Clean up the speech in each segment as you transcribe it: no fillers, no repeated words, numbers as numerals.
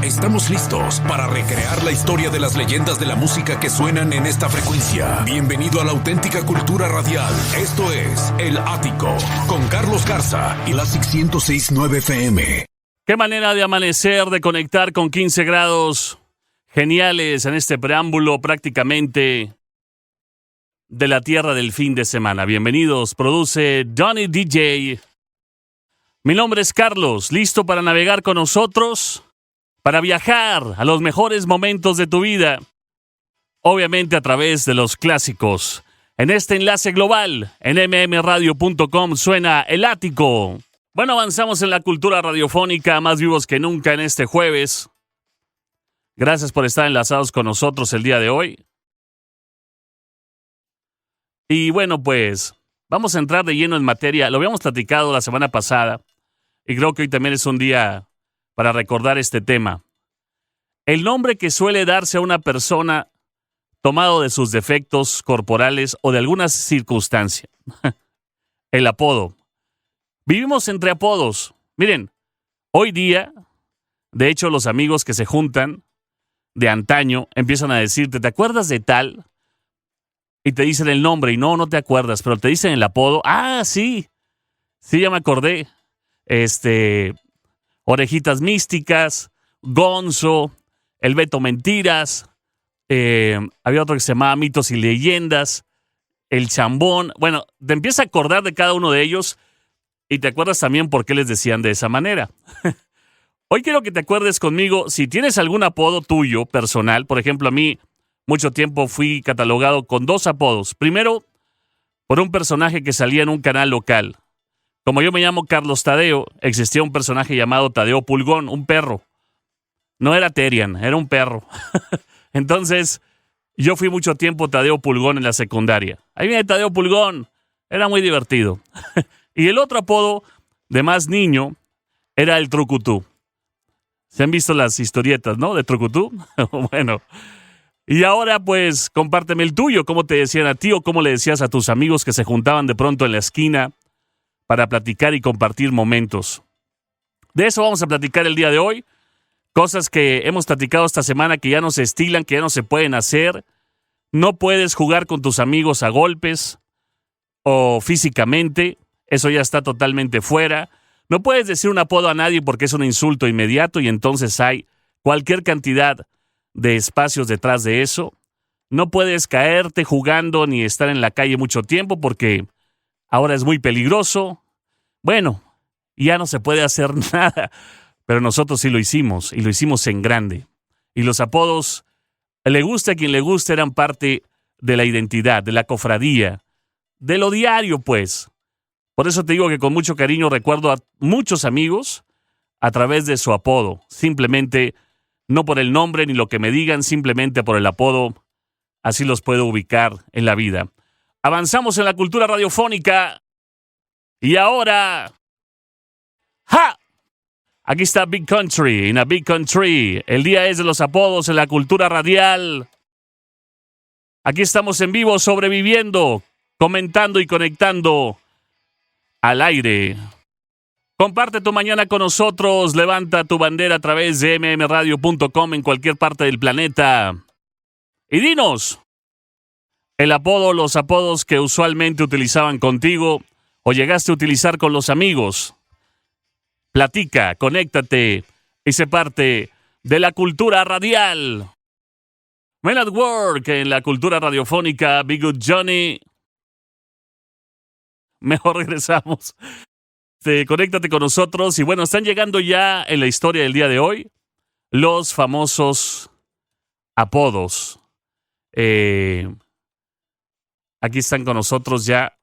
Estamos listos para recrear la historia de las leyendas de la música que suenan en esta frecuencia. Bienvenido a la auténtica cultura radial. Esto es El Ático, con Carlos Garza y la 106.9 FM. Qué manera de amanecer, de conectar con 15 grados geniales en este preámbulo prácticamente de la tierra del fin de semana. Bienvenidos, produce Donny DJ. Mi nombre es Carlos, listo para navegar con nosotros, para viajar a los mejores momentos de tu vida, obviamente a través de los clásicos. En este enlace global, en mmradio.com, suena El Ático. Bueno, avanzamos en la cultura radiofónica, más vivos que nunca en este jueves. Gracias por estar enlazados con nosotros el día de hoy. Y bueno, pues, vamos a entrar de lleno en materia. Lo habíamos platicado la semana pasada, y creo que hoy también es un día para recordar este tema. El nombre que suele darse a una persona tomado de sus defectos corporales o de alguna circunstancia. El apodo. Vivimos entre apodos. Miren, hoy día, de hecho, los amigos que se juntan de antaño empiezan a decirte, ¿te acuerdas de tal? Y te dicen el nombre y no te acuerdas, pero te dicen el apodo. Ah, sí, ya me acordé. Orejitas Místicas, Gonzo, el Beto Mentiras, había otro que se llamaba Mitos y Leyendas, el Chambón. Bueno, te empiezas a acordar de cada uno de ellos y te acuerdas también por qué les decían de esa manera. Hoy quiero que te acuerdes conmigo si tienes algún apodo tuyo, personal. Por ejemplo, a mí mucho tiempo fui catalogado con 2 apodos. Primero, por un personaje que salía en un canal local. Como yo me llamo Carlos Tadeo, existía un personaje llamado Tadeo Pulgón, un perro. No era Terian, era un perro. Entonces, yo fui mucho tiempo Tadeo Pulgón en la secundaria. Ahí viene Tadeo Pulgón. Era muy divertido. Y el otro apodo, de más niño, era el Trucutú. ¿Se han visto las historietas, no? De Trucutú. Bueno. Y ahora, pues, compárteme el tuyo. ¿Cómo te decían a ti o cómo le decías a tus amigos que se juntaban de pronto en la esquina para platicar y compartir momentos? De eso vamos a platicar el día de hoy. Cosas que hemos platicado esta semana que ya no se estilan, que ya no se pueden hacer. No puedes jugar con tus amigos a golpes o físicamente. Eso ya está totalmente fuera. No puedes decir un apodo a nadie porque es un insulto inmediato y entonces hay cualquier cantidad de espacios detrás de eso. No puedes caerte jugando ni estar en la calle mucho tiempo porque ahora es muy peligroso. Bueno, ya no se puede hacer nada, pero nosotros sí lo hicimos, y lo hicimos en grande. Y los apodos, le gusta a quien le gusta, eran parte de la identidad, de la cofradía, de lo diario, pues. Por eso te digo que con mucho cariño recuerdo a muchos amigos a través de su apodo. Simplemente, no por el nombre ni lo que me digan, simplemente por el apodo. Así los puedo ubicar en la vida. Avanzamos en la cultura radiofónica. Y ahora, ¡ja! Aquí está Big Country, in a Big Country. El día es de los apodos en la cultura radial. Aquí estamos en vivo, sobreviviendo, comentando y conectando al aire. Comparte tu mañana con nosotros, levanta tu bandera a través de mmradio.com en cualquier parte del planeta. Y dinos, el apodo, los apodos que usualmente utilizaban contigo o llegaste a utilizar con los amigos. Platica, conéctate y sé parte de la cultura radial. Men at Work en la cultura radiofónica, Be Good Johnny. Mejor regresamos. Conéctate con nosotros. Y bueno, están llegando ya en la historia del día de hoy los famosos apodos. Aquí están con nosotros ya.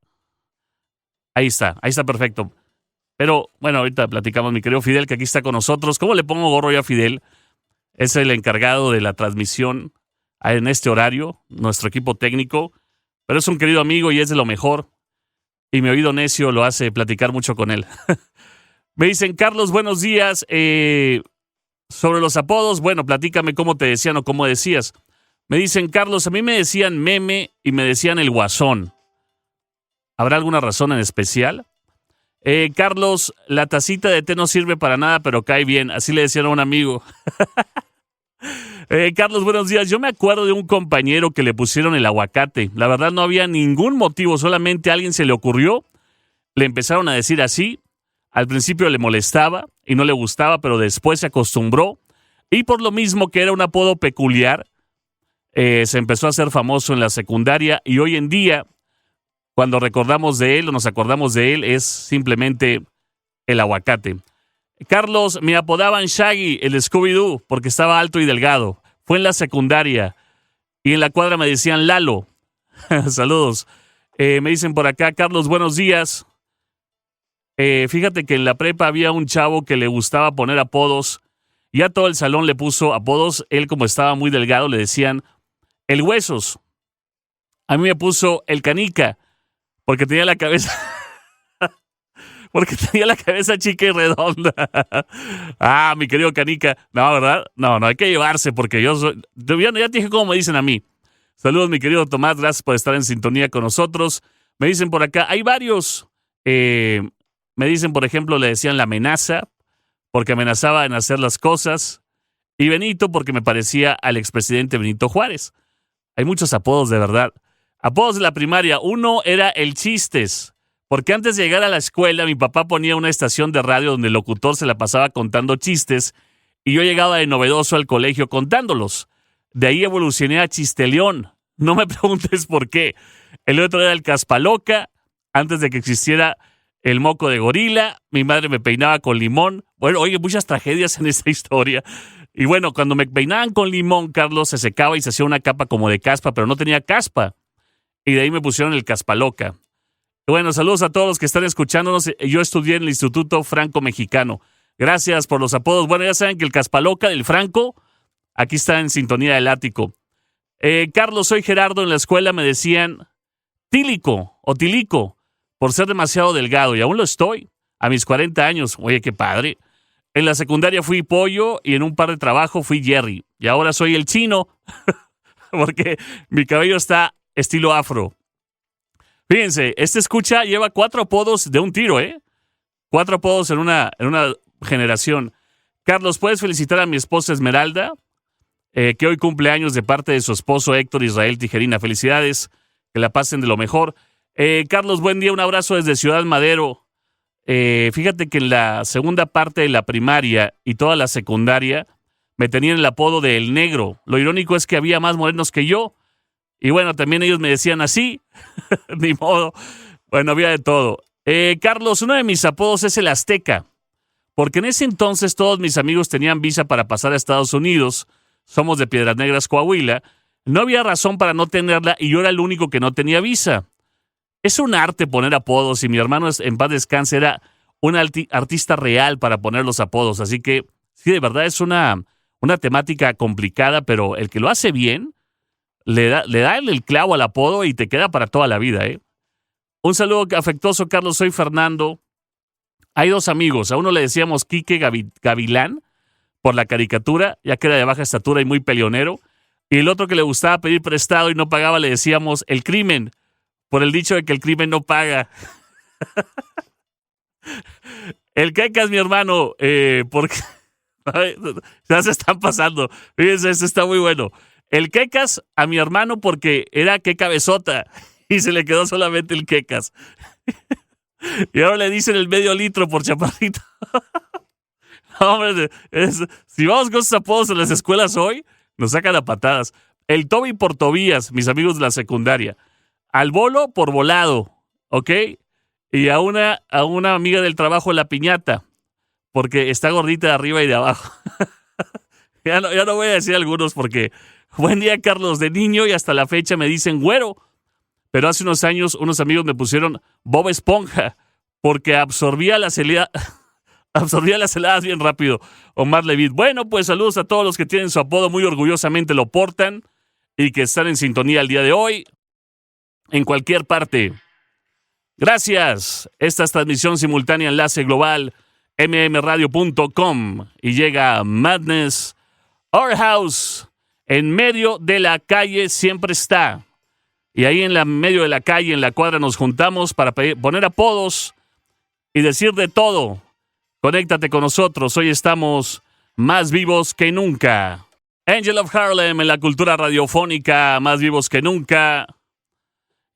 Ahí está perfecto. Pero, bueno, ahorita platicamos, mi querido Fidel, que aquí está con nosotros. ¿Cómo le pongo gorro yo a Fidel? Es el encargado de la transmisión en este horario, nuestro equipo técnico. Pero es un querido amigo y es de lo mejor. Y mi oído necio lo hace platicar mucho con él. Me dicen, Carlos, buenos días. Sobre los apodos, bueno, platícame cómo te decían o cómo decías. Me dicen, Carlos, a mí me decían Meme y me decían el Guasón. ¿Habrá alguna razón en especial? Carlos, la tacita de té no sirve para nada, pero cae bien. Así le decían a un amigo. Carlos, buenos días. Yo me acuerdo de un compañero que le pusieron el aguacate. La verdad no había ningún motivo, solamente a alguien se le ocurrió. Le empezaron a decir así. Al principio le molestaba y no le gustaba, pero después se acostumbró. Y por lo mismo que era un apodo peculiar, se empezó a hacer famoso en la secundaria y hoy en día, cuando recordamos de él o nos acordamos de él, es simplemente el aguacate. Carlos, me apodaban Shaggy, el Scooby-Doo, porque estaba alto y delgado. Fue en la secundaria y en la cuadra me decían Lalo. Saludos. Me dicen por acá, Carlos, buenos días. Fíjate que en la prepa había un chavo que le gustaba poner apodos. Ya todo el salón le puso apodos. Él, como estaba muy delgado, le decían el Huesos. A mí me puso el Canica, porque tenía la cabeza... porque tenía la cabeza chica y redonda. Ah, mi querido Canica. No, ¿verdad? No, hay que llevarse porque yo soy... Ya te dije cómo me dicen a mí. Saludos, mi querido Tomás. Gracias por estar en sintonía con nosotros. Me dicen por acá, hay varios. Me dicen, por ejemplo, le decían la amenaza, porque amenazaba en hacer las cosas. Y Benito, porque me parecía al expresidente Benito Juárez. Hay muchos apodos, de verdad. Apodos de la primaria. Uno era el Chistes. Porque antes de llegar a la escuela, mi papá ponía una estación de radio donde el locutor se la pasaba contando chistes y yo llegaba de novedoso al colegio contándolos. De ahí evolucioné a Chisteleón. No me preguntes por qué. El otro era el Caspaloca. Antes de que existiera el moco de gorila, mi madre me peinaba con limón. Bueno, oye, muchas tragedias en esta historia. Y bueno, cuando me peinaban con limón, Carlos, se secaba y se hacía una capa como de caspa, pero no tenía caspa. Y de ahí me pusieron el Caspaloca. Bueno, saludos a todos los que están escuchándonos. Yo estudié en el Instituto Franco-Mexicano. Gracias por los apodos. Bueno, ya saben que el Caspaloca del Franco, aquí está en sintonía del ático. Carlos, soy Gerardo. En la escuela me decían Tílico o Tilico por ser demasiado delgado y aún lo estoy. A mis 40 años. Oye, qué padre. En la secundaria fui Pollo y en un par de trabajo fui Jerry. Y ahora soy el Chino porque mi cabello está estilo afro. Fíjense, escucha lleva 4 apodos de un tiro, 4 apodos en una generación. Carlos, ¿puedes felicitar a mi esposa Esmeralda? Que hoy cumple años de parte de su esposo Héctor Israel Tijerina. Felicidades, que la pasen de lo mejor. Carlos, buen día, un abrazo desde Ciudad Madero. Fíjate que en la segunda parte de la primaria y toda la secundaria me tenían el apodo de El Negro. Lo irónico es que había más morenos que yo. Y bueno, también ellos me decían así. Ni modo. Bueno, había de todo. Carlos, uno de mis apodos es el Azteca. Porque en ese entonces todos mis amigos tenían visa para pasar a Estados Unidos. Somos de Piedras Negras, Coahuila. No había razón para no tenerla y yo era el único que no tenía visa. Es un arte poner apodos y mi hermano, en paz descanse, era un artista real para poner los apodos. Así que, sí, de verdad es una temática complicada, pero el que lo hace bien le da el clavo al apodo y te queda para toda la vida, Un saludo afectuoso, Carlos. Soy Fernando. Hay 2 amigos. A uno le decíamos Quique Gavilán por la caricatura, ya que era de baja estatura y muy peleonero. Y el otro que le gustaba pedir prestado y no pagaba le decíamos el Crimen, por el dicho de que el crimen no paga. El Quecas, mi hermano, porque ya se están pasando. Fíjense, esto está muy bueno. El Quecas a mi hermano porque era que cabezota y se le quedó solamente el Quecas. Y ahora le dicen el medio litro por chaparrito. No, hombre, si vamos con esos apodos en las escuelas hoy, nos sacan a patadas. El Toby por Tobías, mis amigos de la secundaria. Al Bolo por volado, ¿ok? Y a una amiga del trabajo la Piñata, porque está gordita de arriba y de abajo. Ya no voy a decir algunos porque... Buen día, Carlos. De niño y hasta la fecha me dicen güero. Pero hace unos años unos amigos me pusieron Bob Esponja porque absorbía las heladas bien rápido. Omar Levitt. Bueno, pues saludos a todos los que tienen su apodo, muy orgullosamente lo portan y que están en sintonía el día de hoy en cualquier parte. Gracias. Esta es transmisión simultánea Enlace Global mmradio.com y llega Madness Our House. En medio de la calle siempre está. Y ahí en medio de la calle, en la cuadra, nos juntamos para poner apodos y decir de todo. Conéctate con nosotros, hoy estamos más vivos que nunca. Angel of Harlem en la cultura radiofónica, más vivos que nunca.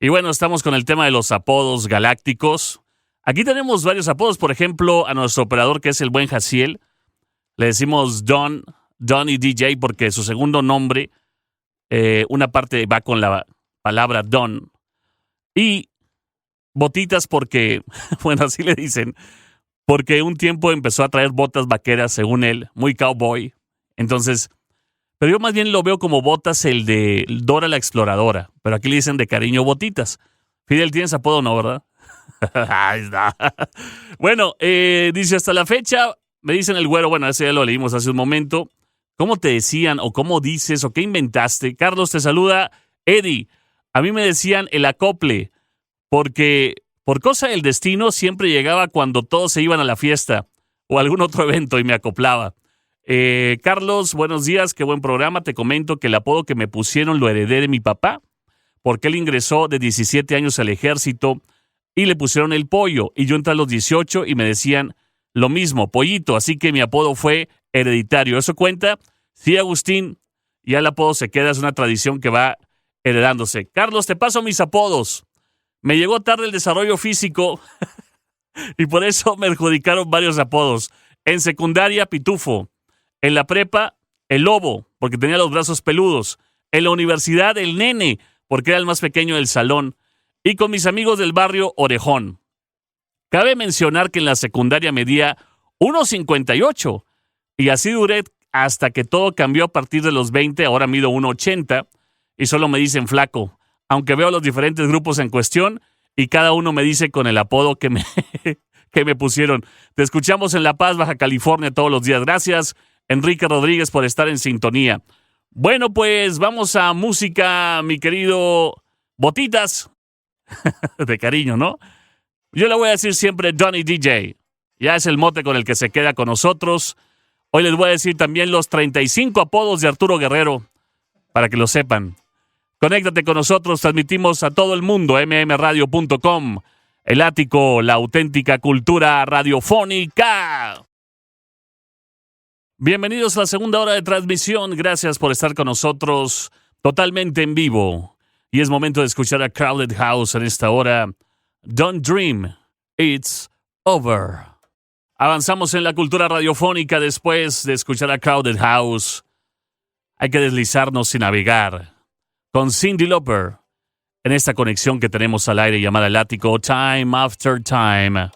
Y bueno, estamos con el tema de los apodos galácticos. Aquí tenemos varios apodos, por ejemplo, a nuestro operador que es el buen Jaciel. Le decimos Donny DJ porque su segundo nombre, una parte va con la palabra Don. Y Botitas porque, bueno, así le dicen, porque un tiempo empezó a traer botas vaqueras, según él, muy cowboy. Entonces, pero yo más bien lo veo como Botas, el de Dora la Exploradora. Pero aquí le dicen de cariño Botitas. Fidel, ¿tienes apodo no, verdad? Ahí está. Bueno, dice hasta la fecha, me dicen el güero, bueno, ese ya lo leímos hace un momento. ¿Cómo te decían o cómo dices o qué inventaste? Carlos te saluda, Eddie. A mí me decían el acople, porque por cosa del destino siempre llegaba cuando todos se iban a la fiesta o a algún otro evento y me acoplaba. Carlos, buenos días, qué buen programa. Te comento que el apodo que me pusieron lo heredé de mi papá, porque él ingresó de 17 años al ejército y le pusieron el pollo. Y yo entré a los 18 y me decían lo mismo, pollito. Así que mi apodo fue hereditario. ¿Eso cuenta? Sí, Agustín. Ya el apodo se queda, es una tradición que va heredándose. Carlos, te paso mis apodos. Me llegó tarde el desarrollo físico y por eso me adjudicaron varios apodos. En secundaria, Pitufo. En la prepa, el Lobo, porque tenía los brazos peludos. En la universidad, el Nene, porque era el más pequeño del salón. Y con mis amigos del barrio, Orejón. Cabe mencionar que en la secundaria medía 1,58 y así duré hasta que todo cambió a partir de los 20. Ahora mido 1,80 y solo me dicen flaco. Aunque veo los diferentes grupos en cuestión y cada uno me dice con el apodo que me pusieron. Te escuchamos en La Paz, Baja California, todos los días. Gracias, Enrique Rodríguez, por estar en sintonía. Bueno, pues vamos a música, mi querido Botitas. De cariño, ¿no? Yo le voy a decir siempre Donny DJ. Ya es el mote con el que se queda con nosotros. Hoy les voy a decir también los 35 apodos de Arturo Guerrero, para que lo sepan. Conéctate con nosotros, transmitimos a todo el mundo, mmradio.com, El Ático, la auténtica cultura radiofónica. Bienvenidos a la segunda hora de transmisión, gracias por estar con nosotros totalmente en vivo. Y es momento de escuchar a Crowded House en esta hora. Don't dream, it's over. Avanzamos en la cultura radiofónica después de escuchar a Crowded House. Hay que deslizarnos y navegar con Cyndi Lauper en esta conexión que tenemos al aire llamada El Ático, Time After Time.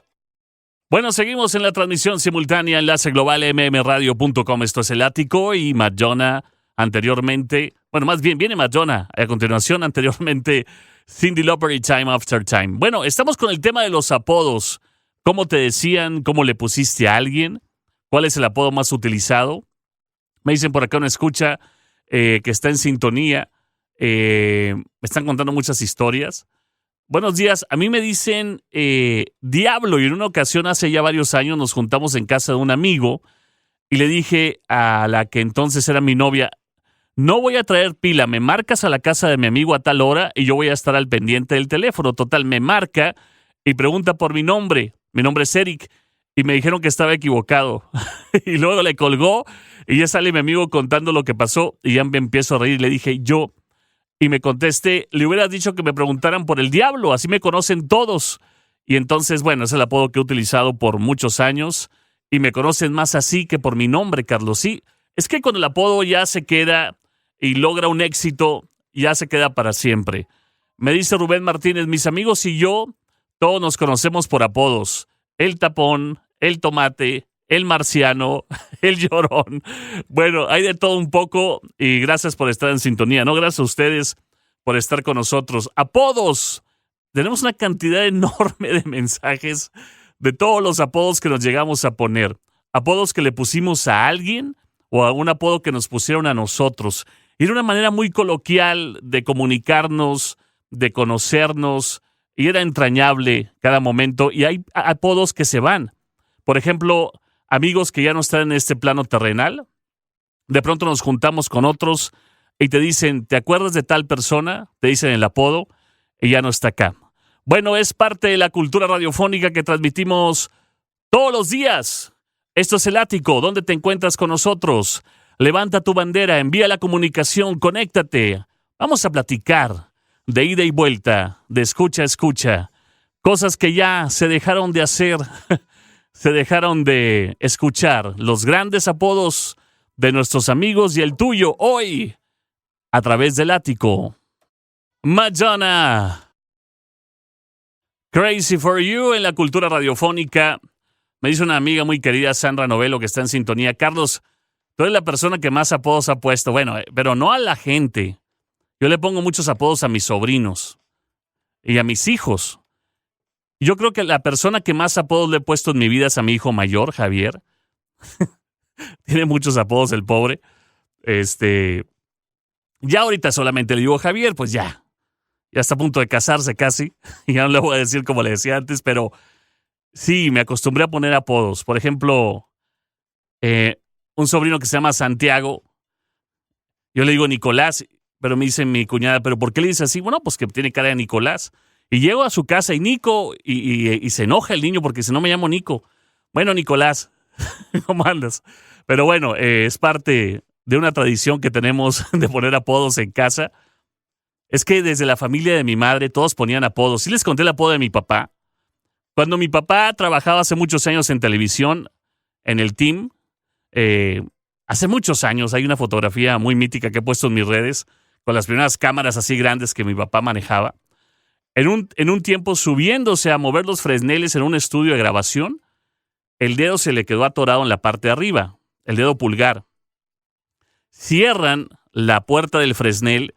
Bueno, seguimos en la transmisión simultánea, enlace global mmradio.com. Esto es El Ático y Madonna anteriormente. Bueno, más bien viene Madonna a continuación, anteriormente Cyndi Lauper y Time After Time. Bueno, estamos con el tema de los apodos. ¿Cómo te decían? ¿Cómo le pusiste a alguien? ¿Cuál es el apodo más utilizado? Me dicen por acá una escucha que está en sintonía. Me están contando muchas historias. Buenos días. A mí me dicen Diablo y en una ocasión hace ya varios años nos juntamos en casa de un amigo y le dije a la que entonces era mi novia, no voy a traer pila, me marcas a la casa de mi amigo a tal hora y yo voy a estar al pendiente del teléfono. Total, me marca y pregunta por mi nombre. Mi nombre es Eric y me dijeron que estaba equivocado. Y luego le colgó y ya sale mi amigo contando lo que pasó y ya me empiezo a reír y le dije yo. Y me contesté, le hubieras dicho que me preguntaran por el Diablo, así me conocen todos. Y entonces, bueno, es el apodo que he utilizado por muchos años y me conocen más así que por mi nombre, Carlos. Sí, es que cuando el apodo ya se queda y logra un éxito, ya se queda para siempre. Me dice Rubén Martínez, mis amigos y yo, todos nos conocemos por apodos. El Tapón, el Tomate, el Marciano, el Llorón. Bueno, hay de todo un poco y gracias por estar en sintonía, ¿no? Gracias a ustedes por estar con nosotros. Apodos. Tenemos una cantidad enorme de mensajes de todos los apodos que nos llegamos a poner. Apodos que le pusimos a alguien o a un apodo que nos pusieron a nosotros. Y era una manera muy coloquial de comunicarnos, de conocernos, y era entrañable cada momento. Y hay apodos que se van. Por ejemplo, amigos que ya no están en este plano terrenal, de pronto nos juntamos con otros y te dicen, ¿te acuerdas de tal persona? Te dicen el apodo y ya no está acá. Bueno, es parte de la cultura radiofónica que transmitimos todos los días. Esto es El Ático. ¿Dónde te encuentras con nosotros? Levanta tu bandera, envía la comunicación, conéctate. Vamos a platicar de ida y vuelta, de escucha a escucha. Cosas que ya se dejaron de hacer, se dejaron de escuchar. Los grandes apodos de nuestros amigos y el tuyo hoy a través del Ático. Madonna. Crazy for You en la cultura radiofónica. Me dice una amiga muy querida, Sandra Novelo, que está en sintonía. Carlos, tú eres la persona que más apodos ha puesto. Bueno, pero no a la gente. Yo le pongo muchos apodos a mis sobrinos y a mis hijos. Yo creo que la persona que más apodos le he puesto en mi vida es a mi hijo mayor, Javier. Tiene muchos apodos el pobre. Ya ahorita solamente le digo Javier, pues ya. Ya está a punto de casarse casi. Ya no le voy a decir como le decía antes, pero sí, me acostumbré a poner apodos. Por ejemplo, un sobrino que se llama Santiago. Yo le digo Nicolás, pero me dice mi cuñada, ¿pero por qué le dice así? Bueno, pues que tiene cara de Nicolás. Y llego a su casa y Nico, y se enoja el niño porque si no me llamo Nico. Bueno, Nicolás, ¿cómo andas? Pero bueno, es parte de una tradición que tenemos de poner apodos en casa. Es que desde la familia de mi madre todos ponían apodos. Sí les conté el apodo de mi papá. Cuando mi papá trabajaba hace muchos años en televisión, en el team, hace muchos años, hay una fotografía muy mítica que he puesto en mis redes, con las primeras cámaras así grandes que mi papá manejaba. En un tiempo, subiéndose a mover los fresneles en un estudio de grabación, el dedo se le quedó atorado en la parte de arriba, el dedo pulgar. Cierran la puerta del fresnel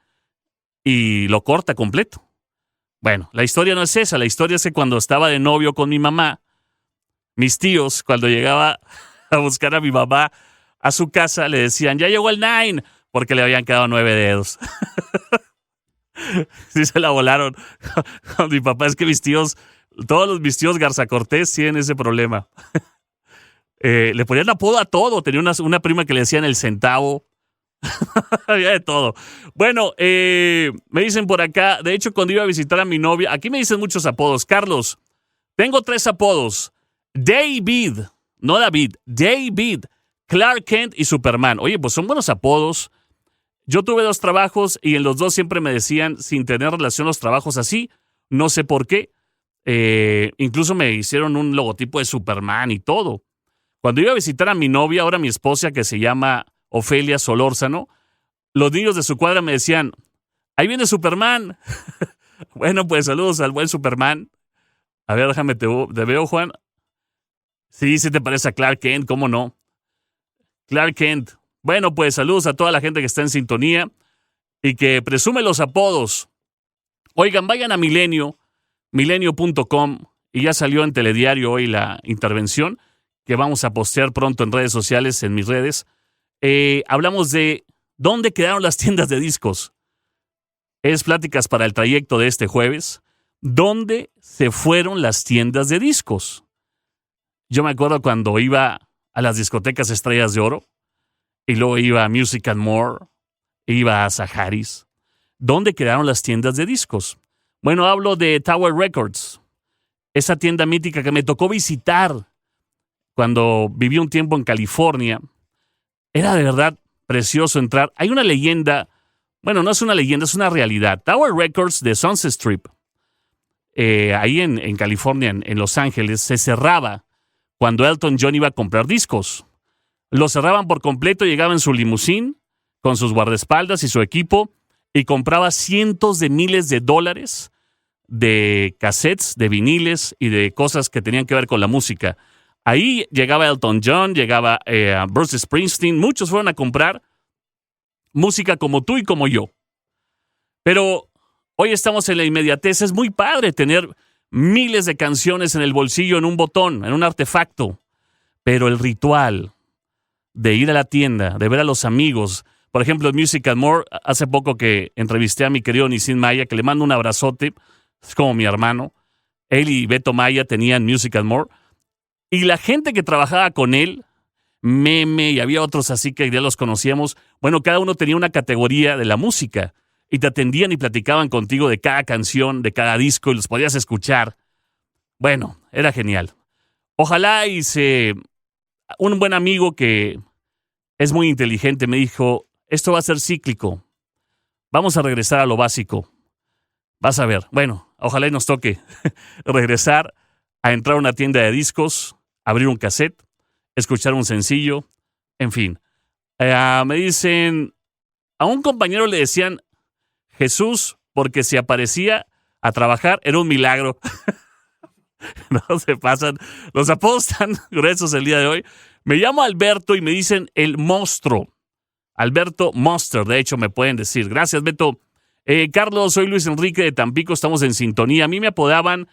y lo corta completo. Bueno, la historia no es esa. La historia es que cuando estaba de novio con mi mamá, mis tíos, cuando llegaba a buscar a mi mamá a su casa, le decían, ya llegó el 9, porque le habían quedado 9 dedos. Sí se la volaron con mi papá. Es que mis tíos, todos mis tíos Garza Cortés tienen ese problema. Le ponían apodo a todo. Tenía una prima que le decían el centavo. Había de todo. Bueno, me dicen por acá, de hecho cuando iba a visitar a mi novia, aquí me dicen muchos apodos. Carlos, tengo 3 apodos. David, no David, David, Clark Kent y Superman. Oye, pues son buenos apodos. Yo tuve 2 trabajos y en los 2 siempre me decían, sin tener relación los trabajos así, no sé por qué. Incluso me hicieron un logotipo de Superman y todo. Cuando iba a visitar a mi novia, ahora mi esposa, que se llama Ofelia Solórzano, los niños de su cuadra me decían, ahí viene Superman. Bueno, pues saludos al buen Superman. A ver, déjame, te veo, Juan. Sí, te parece a Clark Kent, ¿cómo no? Clark Kent. Bueno, pues saludos a toda la gente que está en sintonía y que presume los apodos. Oigan, vayan a milenio.com y ya salió en Telediario hoy la intervención que vamos a postear pronto en redes sociales, en mis redes. Hablamos de dónde quedaron las tiendas de discos. Es pláticas para el trayecto de este jueves. ¿Dónde se fueron las tiendas de discos? Yo me acuerdo cuando iba a las discotecas Estrellas de Oro y luego iba a Music and More, iba a Saharis. ¿Dónde quedaron las tiendas de discos? Bueno, hablo de Tower Records, esa tienda mítica que me tocó visitar cuando viví un tiempo en California. Era de verdad precioso entrar. Hay una leyenda, bueno, no es una leyenda, es una realidad. Tower Records de Sunset Strip, ahí en California, en Los Ángeles, se cerraba cuando Elton John iba a comprar discos. Lo cerraban por completo, llegaba en su limusín con sus guardaespaldas y su equipo y compraba cientos de miles de dólares de cassettes, de viniles y de cosas que tenían que ver con la música. Ahí llegaba Elton John, llegaba Bruce Springsteen. Muchos fueron a comprar música como tú y como yo. Pero hoy estamos en la inmediatez. Es muy padre tener miles de canciones en el bolsillo, en un botón, en un artefacto. Pero el ritual de ir a la tienda, de ver a los amigos, por ejemplo, en Music and More, hace poco que entrevisté a mi querido Nisin Maya, que le mando un abrazote, es como mi hermano. Él y Beto Maya tenían Music and More. Y la gente que trabajaba con él, Meme, y había otros así que ya los conocíamos, bueno, cada uno tenía una categoría de la música. y te atendían y platicaban contigo de cada canción, de cada disco y los podías escuchar. Bueno, era genial. Ojalá un buen amigo que es muy inteligente me dijo, esto va a ser cíclico, vamos a regresar a lo básico. Vas a ver, bueno, ojalá y nos toque regresar a entrar a una tienda de discos, abrir un cassette, escuchar un sencillo, en fin. Me dicen, a un compañero le decían Jesús porque si aparecía a trabajar era un milagro. No se pasan, los apodos están gruesos el día de hoy. Me llamo Alberto y me dicen el monstruo. Alberto Monster, de hecho me pueden decir. Gracias, Beto. Carlos, soy Luis Enrique de Tampico, estamos en sintonía. A mí me apodaban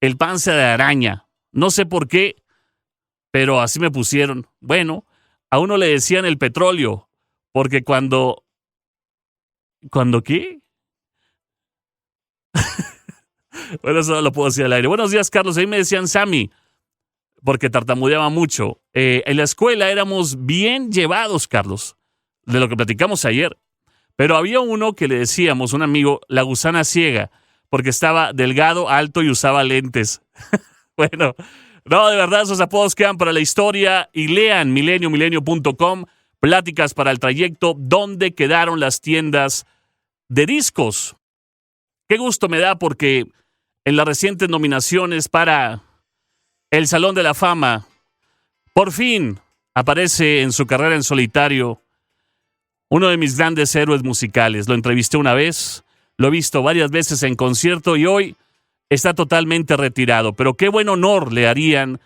el panza de araña. No sé por qué, pero así me pusieron. Bueno, a uno le decían el petróleo, porque ¿Cuándo qué? Bueno, eso no lo puedo decir al aire. Buenos días, Carlos. A mí me decían Sammy, porque tartamudeaba mucho. En la escuela éramos bien llevados, Carlos, de lo que platicamos ayer. Pero había uno que le decíamos, un amigo, la gusana ciega, porque estaba delgado, alto y usaba lentes. Bueno, no, de verdad, esos apodos quedan para la historia. Y lean milenio.com, pláticas para el trayecto, dónde quedaron las tiendas de discos. Qué gusto me da porque en las recientes nominaciones para el Salón de la Fama, por fin aparece en su carrera en solitario uno de mis grandes héroes musicales. Lo entrevisté una vez, lo he visto varias veces en concierto y hoy está totalmente retirado. Pero qué buen honor le harían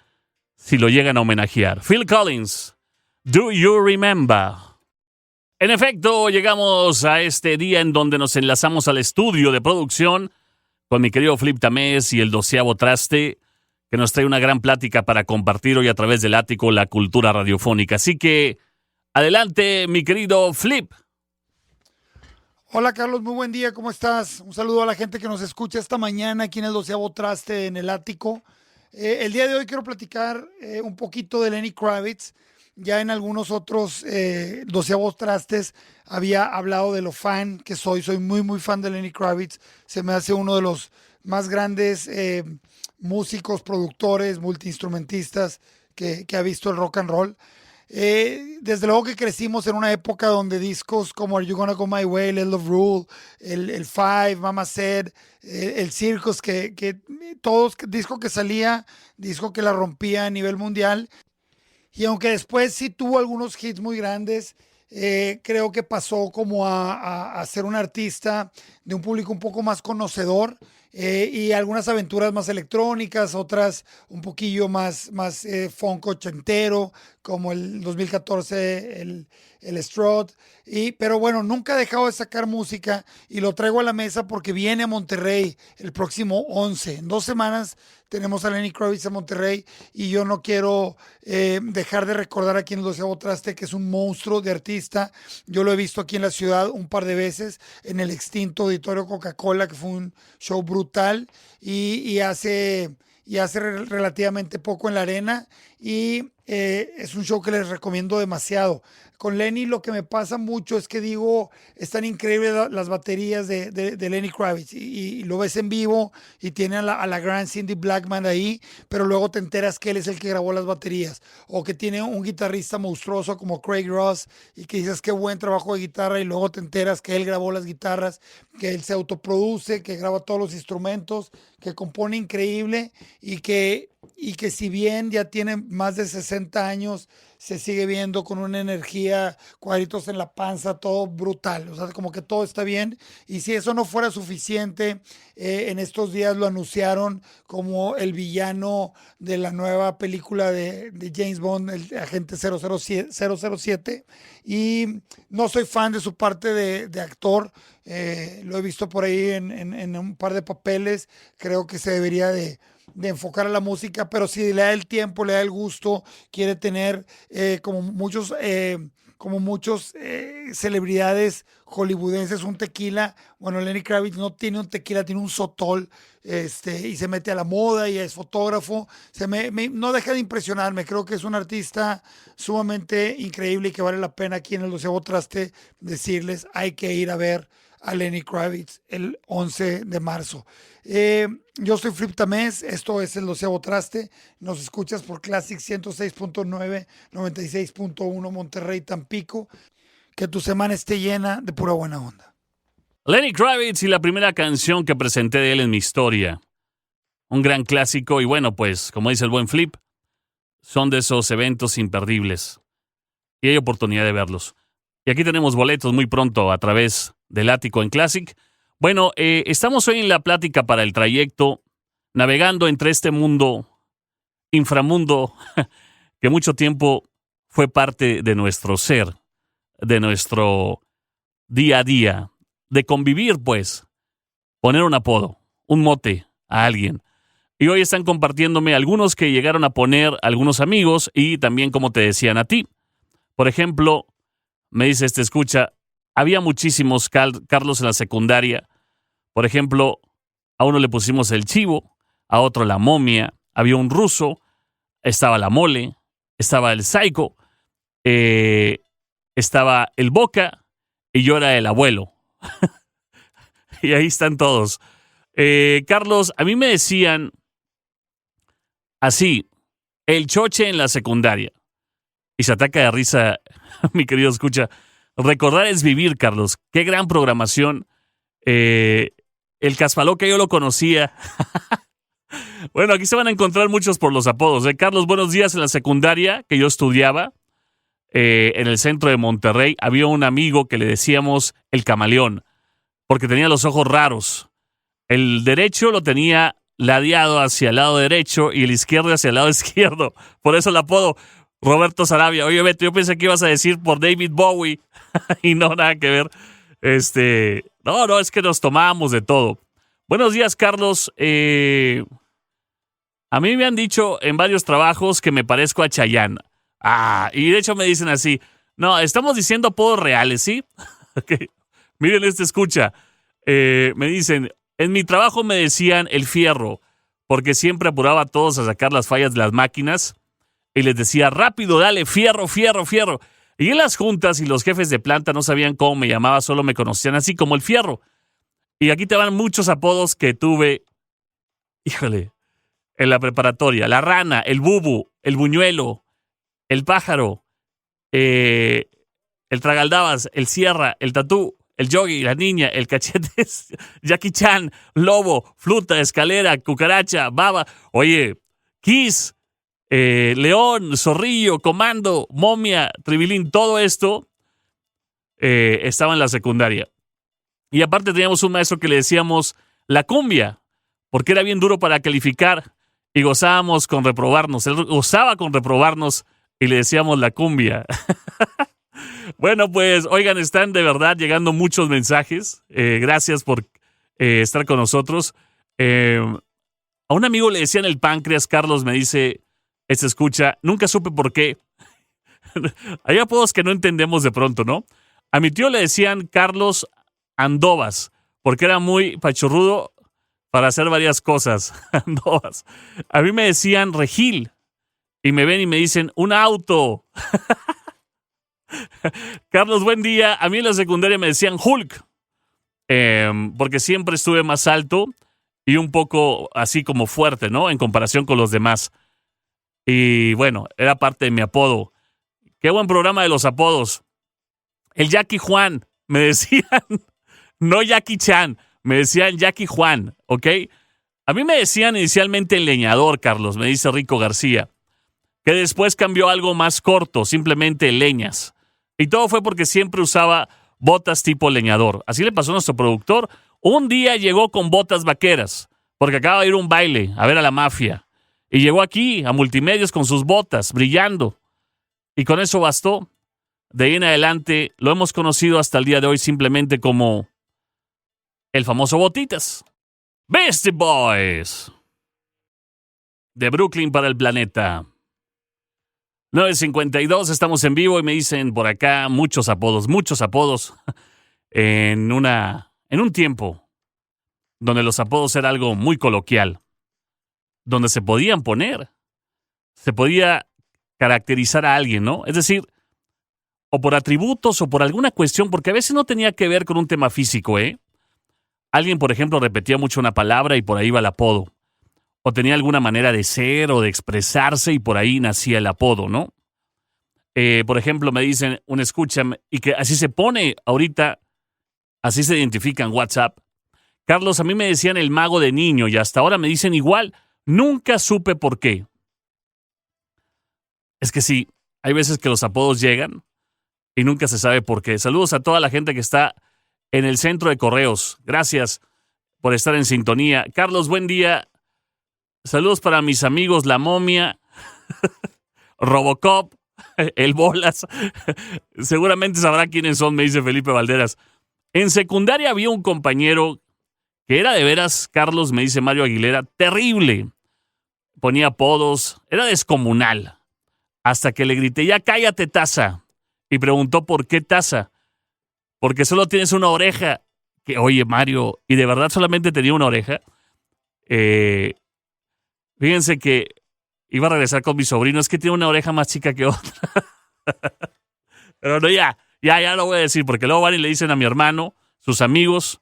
si lo llegan a homenajear. Phil Collins, Do You Remember? En efecto, llegamos a este día en donde nos enlazamos al estudio de producción con mi querido Flip Tamés y el 12º Traste, que nos trae una gran plática para compartir hoy a través del Ático la cultura radiofónica. Así que, adelante, mi querido Flip. Hola Carlos, muy buen día, ¿cómo estás? Un saludo a la gente que nos escucha esta mañana aquí en el 12º Traste en el Ático. El día de hoy quiero platicar un poquito de Lenny Kravitz. Ya en algunos otros 12º Trastes había hablado de lo fan que soy muy muy fan de Lenny Kravitz. Se me hace uno de los más grandes músicos, productores, multiinstrumentistas que ha visto el rock and roll. Desde luego que crecimos en una época donde discos como Are You Gonna Go My Way, Let Love Rule, el Five, Mama Said, el Circus, que todos, disco que salía, disco que la rompía a nivel mundial. Y aunque después sí tuvo algunos hits muy grandes, creo que pasó como a ser un artista de un público un poco más conocedor y algunas aventuras más electrónicas, otras un poquillo más funk ochentero, como el 2014 el Strut. Pero bueno, nunca ha dejado de sacar música y lo traigo a la mesa porque viene a Monterrey el próximo 11. En 2 semanas tenemos a Lenny Kravitz en Monterrey y yo no quiero dejar de recordar aquí en el 12º Traste que es un monstruo de artista. Yo lo he visto aquí en la ciudad un par de veces en el extinto Auditorio Coca-Cola, que fue un show brutal, y hace relativamente poco en la arena, y es un show que les recomiendo demasiado. Con Lenny lo que me pasa mucho es que digo, están increíbles las baterías de Lenny Kravitz y lo ves en vivo y tiene a la gran Cindy Blackman ahí, pero luego te enteras que él es el que grabó las baterías, o que tiene un guitarrista monstruoso como Craig Ross y que dices qué buen trabajo de guitarra, y luego te enteras que él grabó las guitarras, que él se autoproduce, que graba todos los instrumentos, que compone increíble y que si bien ya tiene más de 60 años, se sigue viendo con una energía, cuadritos en la panza, todo brutal, o sea, como que todo está bien. Y si eso no fuera suficiente, en estos días lo anunciaron como el villano de la nueva película de James Bond, el agente 007, y no soy fan de su parte de actor. Lo he visto por ahí en un par de papeles. Creo que se debería de enfocar a la música, pero si le da el tiempo, le da el gusto, quiere tener como muchos celebridades hollywoodenses un tequila. Bueno, Lenny Kravitz no tiene un tequila, tiene un sotol, y se mete a la moda y es fotógrafo. No deja de impresionarme. Creo que es un artista sumamente increíble y que vale la pena aquí en el Doceavo Traste decirles, hay que ir a ver a Lenny Kravitz el 11 de marzo. Yo soy Flip Tamés, esto es el Doceavo Traste. Nos escuchas por Classic 106.9, 96.1 Monterrey, Tampico. Que tu semana esté llena de pura buena onda. Lenny Kravitz y la primera canción que presenté de él en mi historia. Un gran clásico y bueno, pues, como dice el buen Flip, son de esos eventos imperdibles. Y hay oportunidad de verlos. Y aquí tenemos boletos muy pronto a través del Ático en Classic. Bueno, estamos hoy en la plática para el trayecto, navegando entre este mundo, inframundo, que mucho tiempo fue parte de nuestro ser, de nuestro día a día, de convivir, pues, poner un apodo, un mote a alguien. Y hoy están compartiéndome algunos que llegaron a poner algunos amigos y también como te decían a ti. Por ejemplo, me dice escucha, había muchísimos Carlos en la secundaria. Por ejemplo, a uno le pusimos el Chivo, a otro la Momia, había un ruso, estaba la Mole, estaba el Psycho, estaba el Boca y yo era el abuelo. Y ahí están todos. Carlos, a mí me decían así, el Choche en la secundaria. Y se ataca de risa, mi querido escucha. Recordar es vivir, Carlos. Qué gran programación. El Caspaloca yo lo conocía. Bueno, aquí se van a encontrar muchos por los apodos. Carlos, buenos días. En la secundaria que yo estudiaba, en el centro de Monterrey, había un amigo que le decíamos el Camaleón, porque tenía los ojos raros. El derecho lo tenía ladeado hacia el lado derecho y el izquierdo hacia el lado izquierdo. Por eso el apodo. Roberto Sarabia. Oye, Beto, yo pensé que ibas a decir por David Bowie. Y no, nada que ver. No, es que nos tomábamos de todo. Buenos días, Carlos. A mí me han dicho en varios trabajos que me parezco a Chayanne. Y de hecho me dicen así. No, estamos diciendo apodos reales, ¿sí? Okay. Miren, escucha. Me dicen, en mi trabajo me decían el Fierro, porque siempre apuraba a todos a sacar las fallas de las máquinas. Y les decía, rápido, dale, fierro, fierro, fierro. Y en las juntas y los jefes de planta no sabían cómo me llamaba, solo me conocían así como el Fierro. Y aquí te van muchos apodos que tuve, híjole, en la preparatoria. La Rana, el Bubu, el Buñuelo, el Pájaro, el Tragaldabas, el Sierra, el Tatú, el Yogi, la Niña, el Cachetes, Jackie Chan, Lobo, Fruta, Escalera, Cucaracha, Baba. Oye, Kiss, León, Zorrillo, Comando, Momia, Tribilín, todo esto estaba en la secundaria. Y aparte teníamos un maestro que le decíamos la cumbia, porque era bien duro para calificar y gozábamos con reprobarnos. Él gozaba con reprobarnos y le decíamos la cumbia. Bueno, pues, oigan, están de verdad llegando muchos mensajes. Gracias por estar con nosotros. A un amigo le decían el páncreas, Carlos me dice... escucha, nunca supe por qué. Hay apodos que no entendemos de pronto, ¿no? A mi tío le decían Carlos Andovas, porque era muy pachorrudo para hacer varias cosas. Andovas. A mí me decían Regil, y me ven y me dicen, un auto. Carlos, buen día. A mí en la secundaria me decían Hulk, porque siempre estuve más alto y un poco así como fuerte, ¿no? En comparación con los demás. Y bueno, era parte de mi apodo. Qué buen programa de los apodos. El Jackie Juan, me decían, no Jackie Chan, me decían Jackie Juan, ¿ok? A mí me decían inicialmente el leñador, Carlos, me dice Rico García, que después cambió a algo más corto, simplemente leñas. Y todo fue porque siempre usaba botas tipo leñador. Así le pasó a nuestro productor. Un día llegó con botas vaqueras, porque acaba de ir a un baile a ver a la mafia. Y llegó aquí a Multimedios con sus botas, brillando. Y con eso bastó. De ahí en adelante lo hemos conocido hasta el día de hoy simplemente como el famoso Botitas. Beastie Boys. De Brooklyn para el planeta. 9:52, estamos en vivo y me dicen por acá muchos apodos en un tiempo donde los apodos era algo muy coloquial, donde se podían poner, se podía caracterizar a alguien, ¿no? Es decir, o por atributos o por alguna cuestión, porque a veces no tenía que ver con un tema físico, ¿eh? Alguien, por ejemplo, repetía mucho una palabra y por ahí va el apodo. O tenía alguna manera de ser o de expresarse y por ahí nacía el apodo, ¿no? Por ejemplo, me dicen un escucha y que así se pone ahorita, así se identifica en WhatsApp. Carlos, a mí me decían el mago de niño y hasta ahora me dicen igual. Nunca supe por qué. Es que sí, hay veces que los apodos llegan y nunca se sabe por qué. Saludos a toda la gente que está en el centro de correos. Gracias por estar en sintonía. Carlos, buen día. Saludos para mis amigos La Momia, Robocop, el Bolas. Seguramente sabrá quiénes son, me dice Felipe Valderas. En secundaria había un compañero que era de veras, Carlos, me dice Mario Aguilera, terrible. Ponía apodos, era descomunal. Hasta que le grité, ya cállate, taza. Y preguntó, ¿por qué taza? Porque solo tienes una oreja. Que, oye, Mario, ¿y de verdad solamente tenía una oreja? Fíjense que iba a regresar con mi sobrino, es que tiene una oreja más chica que otra. Pero no, ya lo voy a decir, porque luego van y le dicen a mi hermano, sus amigos,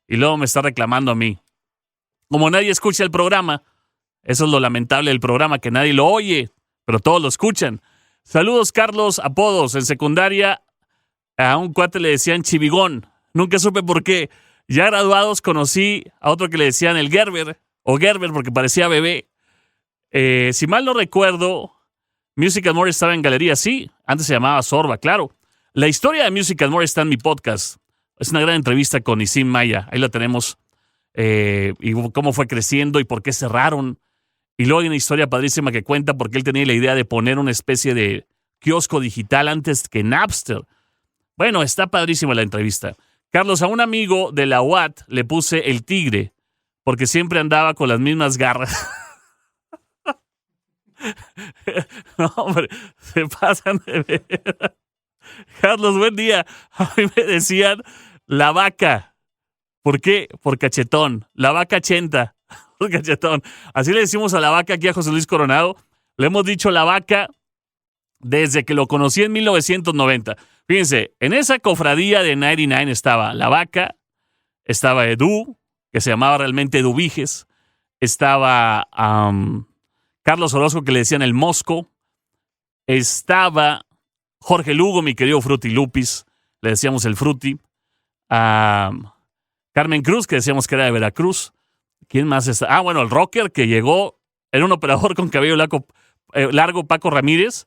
y luego me está reclamando a mí. Como nadie escucha el programa, eso es lo lamentable del programa, que nadie lo oye, pero todos lo escuchan. Saludos, Carlos. Apodos. En secundaria a un cuate le decían Chivigón. Nunca supe por qué. Ya graduados conocí a otro que le decían el Gerber, o Gerber porque parecía bebé. Si mal no recuerdo, Music and More estaba en galería, sí. Antes se llamaba Sorba, claro. La historia de Music and More está en mi podcast. Es una gran entrevista con Isim Maya. Ahí la tenemos. Y cómo fue creciendo y por qué cerraron. Y luego hay una historia padrísima que cuenta porque él tenía la idea de poner una especie de kiosco digital antes que Napster. Bueno, está padrísima la entrevista. Carlos, a un amigo de la UAT le puse el tigre porque siempre andaba con las mismas garras. No, hombre, se pasan de ver. Carlos, buen día. A mí me decían la vaca. ¿Por qué? Por cachetón. La vaca 80. Por cachetón. Así le decimos a la vaca aquí a José Luis Coronado. Le hemos dicho la vaca desde que lo conocí en 1990. Fíjense, en esa cofradía de 99 estaba la vaca, estaba Edu, que se llamaba realmente Edu Viges, estaba Carlos Orozco, que le decían el Mosco, estaba Jorge Lugo, mi querido Fruti Lupis, le decíamos el Fruti, Carmen Cruz, que decíamos que era de Veracruz. ¿Quién más está? Bueno, el rocker que llegó, era un operador con cabello largo, Paco Ramírez.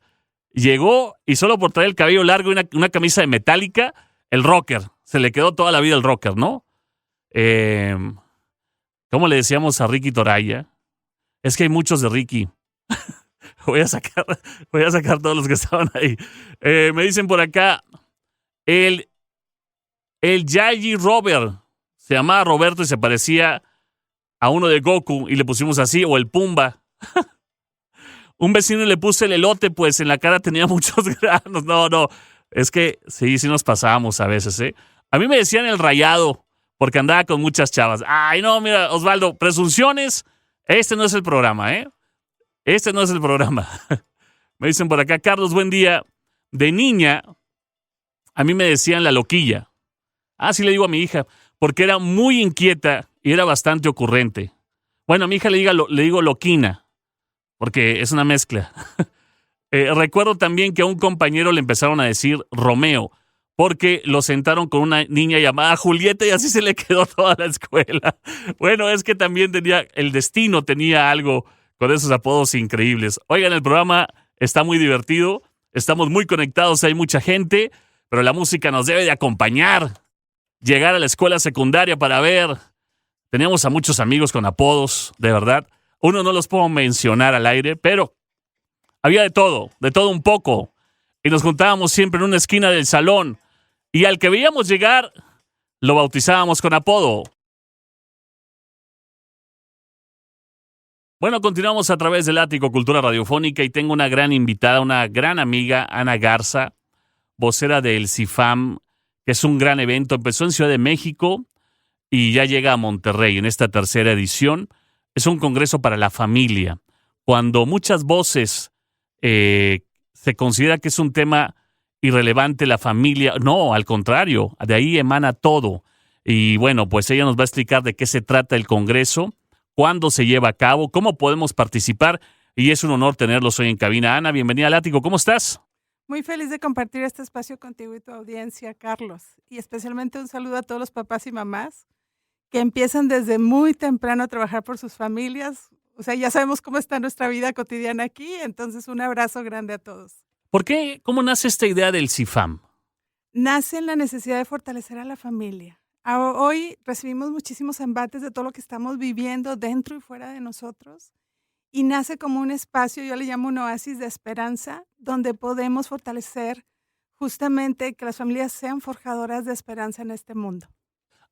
Llegó y solo por traer el cabello largo y una camisa de Metallica, el rocker. Se le quedó toda la vida el rocker, ¿no? ¿Cómo le decíamos a Ricky Toraya? Es que hay muchos de Ricky. Voy a sacar todos los que estaban ahí. Me dicen por acá, el Yayi Robert. Se llamaba Roberto y se parecía a uno de Goku y le pusimos así, o el Pumba. Un vecino le puse el elote, pues en la cara tenía muchos granos. No, es que sí nos pasábamos a veces, ¿eh? A mí me decían el rayado porque andaba con muchas chavas. Ay, no, mira, Osvaldo, presunciones, este no es el programa, ¿eh? Este no es el programa. Me dicen por acá, Carlos, buen día. De niña, a mí me decían la loquilla. Sí le digo a mi hija, porque era muy inquieta y era bastante ocurrente. Bueno, a mi hija le digo loquina, porque es una mezcla. Recuerdo también que a un compañero le empezaron a decir Romeo, porque lo sentaron con una niña llamada Julieta y así se le quedó toda la escuela. Bueno, es que también el destino tenía algo con esos apodos increíbles. Oigan, el programa está muy divertido, estamos muy conectados, hay mucha gente, pero la música nos debe de acompañar. Llegar a la escuela secundaria para ver. Teníamos a muchos amigos con apodos, de verdad. Uno no los puedo mencionar al aire, pero había de todo un poco. Y nos juntábamos siempre en una esquina del salón. Y al que veíamos llegar, lo bautizábamos con apodo. Bueno, continuamos a través del Ático Cultura Radiofónica y tengo una gran invitada, una gran amiga, Ana Garza, vocera del CIFAM, que es un gran evento. Empezó en Ciudad de México y ya llega a Monterrey en esta tercera edición. Es un congreso para la familia. Cuando muchas voces se considera que es un tema irrelevante la familia, no, al contrario, de ahí emana todo. Y bueno, pues ella nos va a explicar de qué se trata el congreso, cuándo se lleva a cabo, cómo podemos participar, y es un honor tenerlos hoy en cabina. Ana, bienvenida al Ático, ¿cómo estás? Muy feliz de compartir este espacio contigo y tu audiencia, Carlos. Y especialmente un saludo a todos los papás y mamás que empiezan desde muy temprano a trabajar por sus familias. O sea, ya sabemos cómo está nuestra vida cotidiana aquí, entonces un abrazo grande a todos. ¿Por qué? ¿Cómo nace esta idea del CIFAM? Nace en la necesidad de fortalecer a la familia. Hoy recibimos muchísimos embates de todo lo que estamos viviendo dentro y fuera de nosotros y nace como un espacio, yo le llamo un oasis de esperanza, donde podemos fortalecer justamente que las familias sean forjadoras de esperanza en este mundo.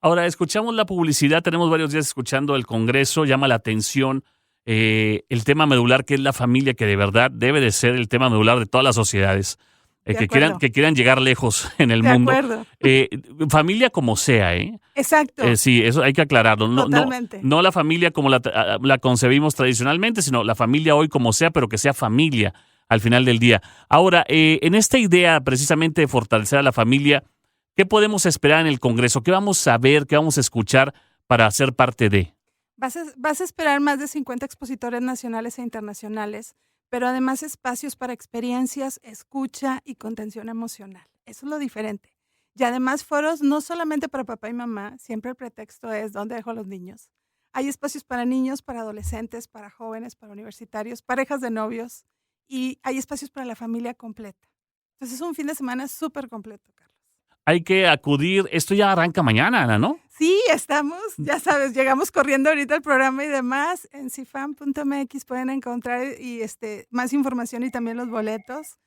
Ahora, escuchamos la publicidad, tenemos varios días escuchando el Congreso, llama la atención el tema medular, que es la familia, que de verdad debe de ser el tema medular de todas las sociedades. Que quieran llegar lejos en el mundo. De acuerdo. Familia como sea, ¿eh? Exacto. Sí, eso hay que aclararlo. Totalmente. No la familia como la concebimos tradicionalmente, sino la familia hoy como sea, pero que sea familia al final del día. Ahora, en esta idea precisamente de fortalecer a la familia, ¿qué podemos esperar en el Congreso? ¿Qué vamos a ver, qué vamos a escuchar para ser parte de? Vas a esperar más de 50 expositores nacionales e internacionales, pero además espacios para experiencias, escucha y contención emocional. Eso es lo diferente. Y además foros no solamente para papá y mamá, siempre el pretexto es ¿dónde dejo a los niños? Hay espacios para niños, para adolescentes, para jóvenes, para universitarios, parejas de novios y hay espacios para la familia completa. Entonces es un fin de semana súper completo, Carlos. Hay que acudir, esto ya arranca mañana, Ana, ¿no? Sí, estamos, ya sabes, llegamos corriendo ahorita al programa y demás. En cifam.mx pueden encontrar más información y también los boletos.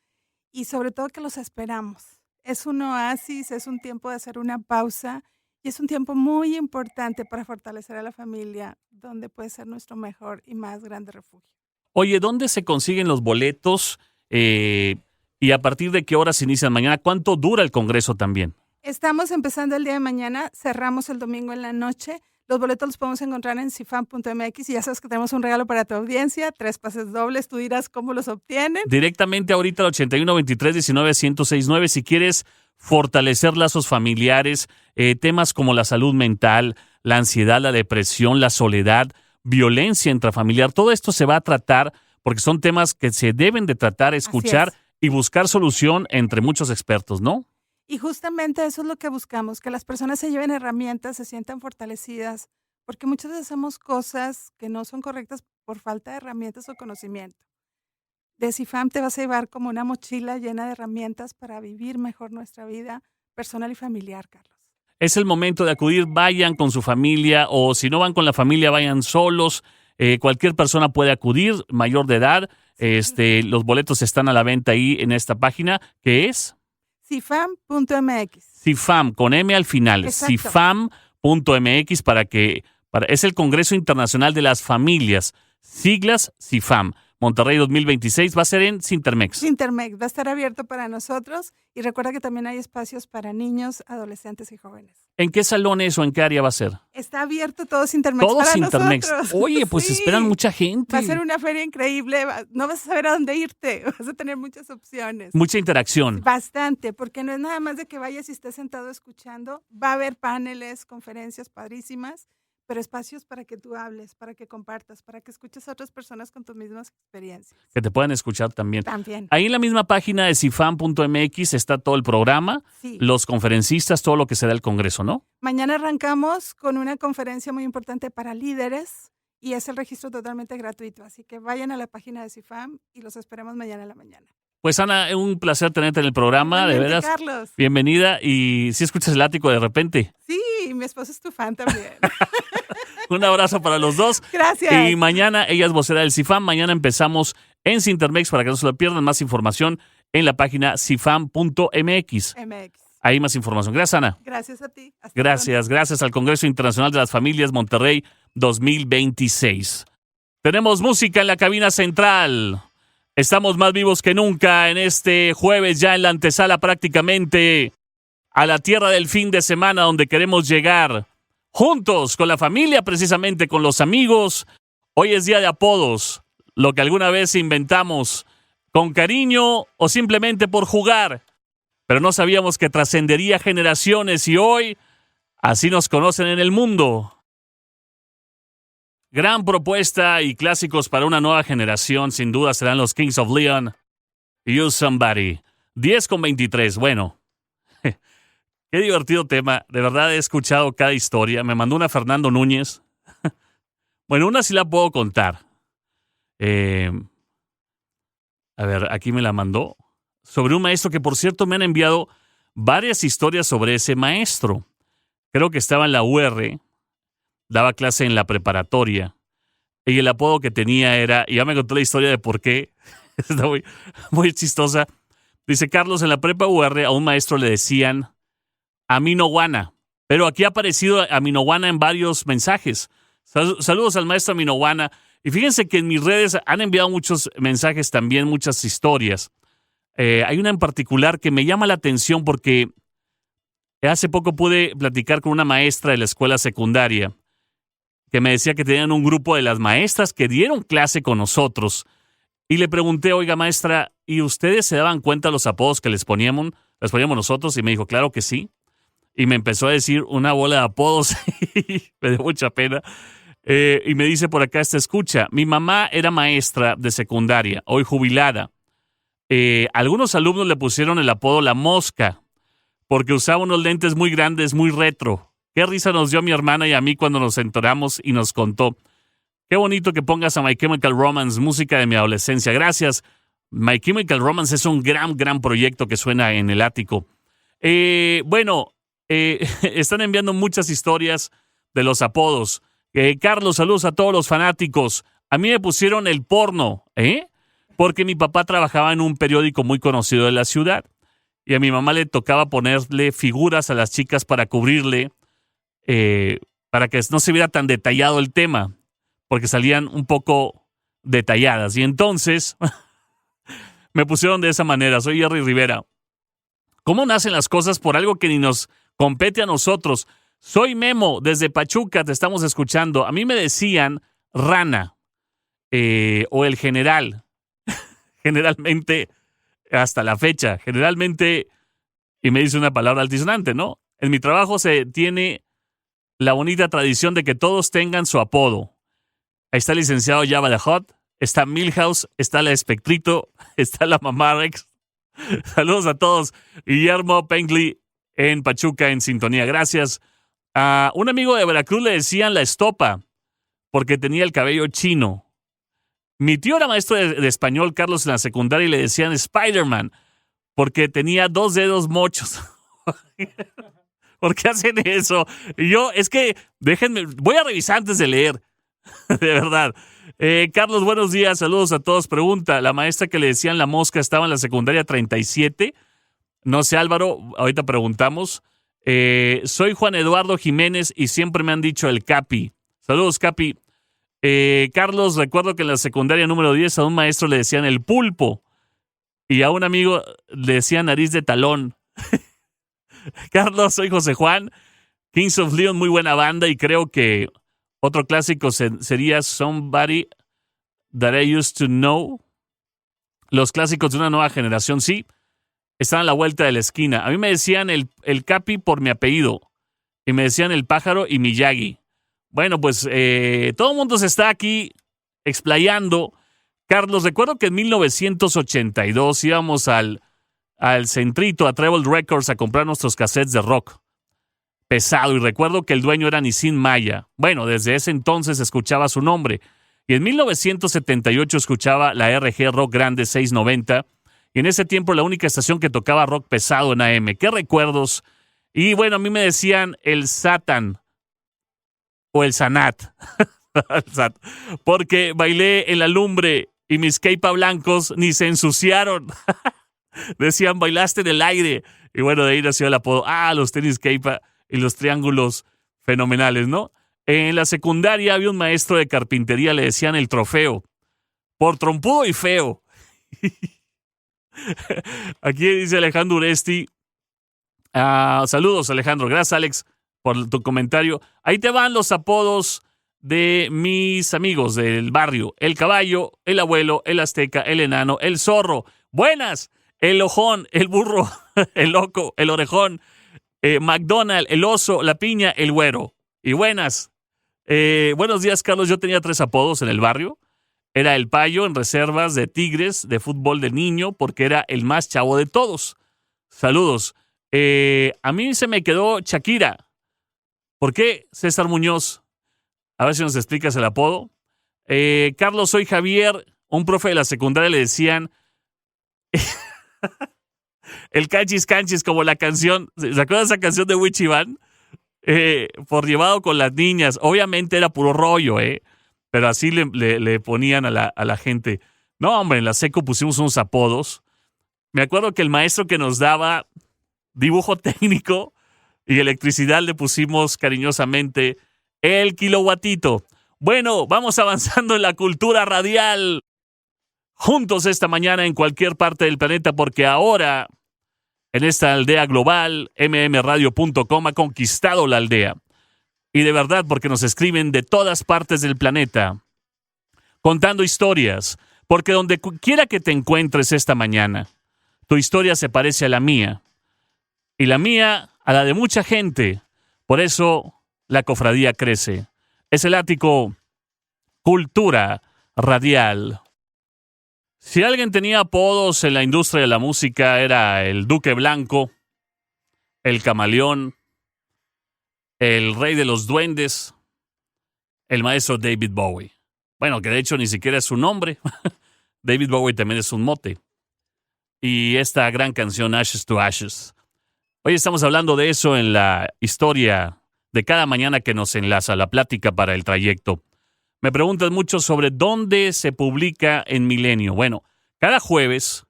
Y sobre todo que los esperamos. Es un oasis, es un tiempo de hacer una pausa y es un tiempo muy importante para fortalecer a la familia, donde puede ser nuestro mejor y más grande refugio. Oye, ¿dónde se consiguen los boletos? ¿Y a partir de qué horas inician mañana? ¿Cuánto dura el Congreso también? Estamos empezando el día de mañana, cerramos el domingo en la noche. Los boletos los podemos encontrar en cifam.mx y ya sabes que tenemos un regalo para tu audiencia, 3 pases dobles, tú dirás cómo los obtienen. Directamente ahorita al 81 23 19 1069 si quieres fortalecer lazos familiares, temas como la salud mental, la ansiedad, la depresión, la soledad, violencia intrafamiliar, todo esto se va a tratar porque son temas que se deben de tratar, escuchar y buscar solución entre muchos expertos, ¿no? Y justamente eso es lo que buscamos, que las personas se lleven herramientas, se sientan fortalecidas, porque muchas veces hacemos cosas que no son correctas por falta de herramientas o conocimiento. De CIFAM te vas a llevar como una mochila llena de herramientas para vivir mejor nuestra vida personal y familiar, Carlos. Es el momento de acudir, vayan con su familia o si no van con la familia, vayan solos. Cualquier persona puede acudir, mayor de edad. Los boletos están a la venta ahí en esta página, que es cifam.mx. CIFAM, con M al final. Cifam.mx es el Congreso Internacional de las Familias. Siglas CIFAM. Monterrey 2026 va a ser en Sintermex. Sintermex va a estar abierto para nosotros y recuerda que también hay espacios para niños, adolescentes y jóvenes. ¿En qué salón es o en qué área va a ser? Está abierto todo Sintermex todo para Sintermex. Nosotros. Oye, pues sí. Esperan mucha gente. Va a ser una feria increíble, no vas a saber a dónde irte, vas a tener muchas opciones. Mucha interacción. Bastante, porque no es nada más de que vayas y estés sentado escuchando, va a haber paneles, conferencias padrísimas, pero espacios para que tú hables, para que compartas, para que escuches a otras personas con tus mismas experiencias. Que te puedan escuchar también. También. Ahí en la misma página de cifam.mx está todo el programa, los conferencistas, todo lo que se da el Congreso, ¿no? Mañana arrancamos con una conferencia muy importante para líderes y es el registro totalmente gratuito, así que vayan a la página de CIFAM y los esperamos mañana en la mañana. Pues Ana, es un placer tenerte en el programa, de veras. Carlos. Bienvenida y si escuchas el Ático de repente. Sí, mi esposo es tu fan también. Un abrazo para los dos. Gracias. Y mañana, ella es vocera del CIFAM, mañana empezamos en Sintermex para que no se lo pierdan. Más información en la página cifam.mx. Ahí más información. Gracias, Ana. Gracias a ti. Gracias al Congreso Internacional de las Familias Monterrey 2026. Tenemos música en la cabina central. Estamos más vivos que nunca en este jueves, ya en la antesala prácticamente a la tierra del fin de semana, donde queremos llegar juntos con la familia, precisamente con los amigos. Hoy es día de apodos, lo que alguna vez inventamos con cariño o simplemente por jugar, pero no sabíamos que trascendería generaciones y hoy así nos conocen en el mundo. Gran propuesta y clásicos para una nueva generación, sin duda serán los Kings of Leon y You Somebody. 10:23, bueno, qué divertido tema, de verdad he escuchado cada historia, me mandó una Fernando Núñez, bueno, una sí la puedo contar, a ver, aquí me la mandó, sobre un maestro que por cierto me han enviado varias historias sobre ese maestro, creo que estaba en la UR, daba clase en la preparatoria, y el apodo que tenía era, y ya me contó la historia de por qué, está muy chistosa. Dice, Carlos, en la prepa UR a un maestro le decían Aminoguana, pero aquí ha aparecido Aminoguana en varios mensajes. Saludos al maestro Aminoguana, y fíjense que en mis redes han enviado muchos mensajes también, muchas historias. Hay una en particular que me llama la atención porque hace poco pude platicar con una maestra de la escuela secundaria que me decía que tenían un grupo de las maestras que dieron clase con nosotros. Y le pregunté, oiga, maestra, ¿y ustedes se daban cuenta de los apodos que les poníamos nosotros? Y me dijo, claro que sí. Y me empezó a decir una bola de apodos y me dio mucha pena. Y me dice por acá, escucha, mi mamá era maestra de secundaria, hoy jubilada. Algunos alumnos le pusieron el apodo La Mosca, porque usaba unos lentes muy grandes, muy retro. Qué risa nos dio a mi hermana y a mí cuando nos enteramos y nos contó. Qué bonito que pongas a My Chemical Romance, música de mi adolescencia. Gracias. My Chemical Romance es un gran proyecto que suena en el ático. Están enviando muchas historias de los apodos. Carlos, saludos a todos los fanáticos. A mí me pusieron el porno, porque mi papá trabajaba en un periódico muy conocido de la ciudad. Y a mi mamá le tocaba ponerle figuras a las chicas para cubrirle, para que no se viera tan detallado el tema, porque salían un poco detalladas. Y entonces me pusieron de esa manera. Soy Jerry Rivera. ¿Cómo nacen las cosas por algo que ni nos compete a nosotros? Soy Memo, desde Pachuca, te estamos escuchando. A mí me decían Rana o el General. Generalmente, hasta la fecha, generalmente, y me dice una palabra altisonante, ¿no? En mi trabajo se tiene la bonita tradición de que todos tengan su apodo. Ahí está el licenciado Java the Hot, está Milhouse, está la Espectrito, está la Mamá Rex. Saludos a todos. Guillermo Pengley en Pachuca en sintonía. Gracias. A un amigo de Veracruz le decían la Estopa porque tenía el cabello chino. Mi tío era maestro de español, Carlos, en la secundaria, y le decían Spider-Man porque tenía 2 dedos mochos. ¿Por qué hacen eso? Y yo, es que, déjenme, voy a revisar antes de leer. De verdad. Carlos, buenos días, saludos a todos. Pregunta, la maestra que le decían La Mosca estaba en la secundaria 37. No sé, Álvaro, ahorita preguntamos. Soy Juan Eduardo Jiménez y siempre me han dicho el Capi. Saludos, Capi. Carlos, recuerdo que en la secundaria número 10 a un maestro le decían el Pulpo y a un amigo le decían Nariz de Talón. Carlos, soy José Juan. Kings of Leon, muy buena banda, y creo que otro clásico sería Somebody That I Used to Know. Los clásicos de una nueva generación, sí, están a la vuelta de la esquina. A mí me decían el Capi por mi apellido y me decían el Pájaro y Miyagi. Bueno, pues todo el mundo se está aquí explayando. Carlos, recuerdo que en 1982 íbamos al Centrito, a Treble Records, a comprar nuestros cassettes de rock pesado, y recuerdo que el dueño era Nissin Maya. Bueno, desde ese entonces escuchaba su nombre. Y en 1978 escuchaba la RG Rock Grande 690, y en ese tiempo la única estación que tocaba rock pesado en AM. ¿Qué recuerdos? Y bueno, a mí me decían el Satan o el Sanat, porque bailé en la lumbre y mis keipa blancos ni se ensuciaron. Decían, bailaste en el aire. Y bueno, de ahí nació el apodo. Los tenis keipa y los triángulos fenomenales, ¿no? En la secundaria había un maestro de carpintería, le decían el trofeo, por trompudo y feo. Aquí dice Alejandro Uresti. Saludos, Alejandro. Gracias, Alex, por tu comentario. Ahí te van los apodos de mis amigos del barrio. El caballo, el abuelo, el azteca, el enano, el zorro. Buenas. El ojón, el burro, el loco, el orejón, McDonald, el oso, la piña, el güero. Y buenas. Buenos días, Carlos. Yo tenía 3 apodos en el barrio. Era el payo en reservas de Tigres de fútbol de niño porque era el más chavo de todos. Saludos. A mí se me quedó Shakira. ¿Por qué, César Muñoz? A ver si nos explicas el apodo. Carlos, soy Javier. Un profe de la secundaria le decían el canchis canchis, como la canción. ¿Se acuerdan de esa canción de Wichiban? Por llevado con las niñas. Obviamente era puro rollo, pero así le ponían a la gente. No, hombre, en la seco pusimos unos apodos. Me acuerdo que el maestro que nos daba dibujo técnico y electricidad le pusimos cariñosamente el kilowattito. Bueno, vamos avanzando en la cultura radial. Juntos esta mañana en cualquier parte del planeta, porque ahora en esta aldea global, mmradio.com ha conquistado la aldea. Y de verdad, porque nos escriben de todas partes del planeta, contando historias, porque donde quiera que te encuentres esta mañana, tu historia se parece a la mía, y la mía a la de mucha gente. Por eso la cofradía crece. Es el ático Cultura Radial. Si alguien tenía apodos en la industria de la música, era el Duque Blanco, el Camaleón, el Rey de los Duendes, el maestro David Bowie. Bueno, que de hecho ni siquiera es su nombre. David Bowie también es un mote. Y esta gran canción, Ashes to Ashes. Hoy estamos hablando de eso en la historia de cada mañana que nos enlaza, la plática para el trayecto. Me preguntan mucho sobre dónde se publica en Milenio. Bueno, cada jueves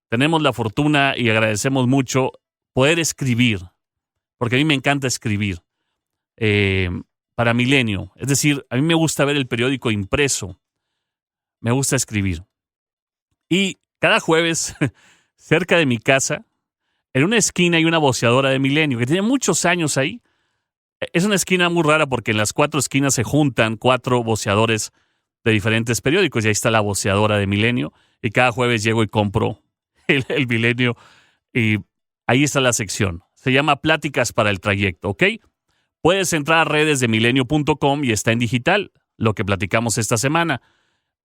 tenemos la fortuna y agradecemos mucho poder escribir, porque a mí me encanta escribir para Milenio. Es decir, a mí me gusta ver el periódico impreso, me gusta escribir. Y cada jueves, cerca de mi casa, en una esquina hay una voceadora de Milenio que tiene muchos años ahí. Es una esquina muy rara porque en las 4 esquinas se juntan 4 voceadores de diferentes periódicos y ahí está la voceadora de Milenio y cada jueves llego y compro el Milenio y ahí está la sección. Se llama Pláticas para el Trayecto, ¿ok? Puedes entrar a redes de milenio.com y está en digital lo que platicamos esta semana.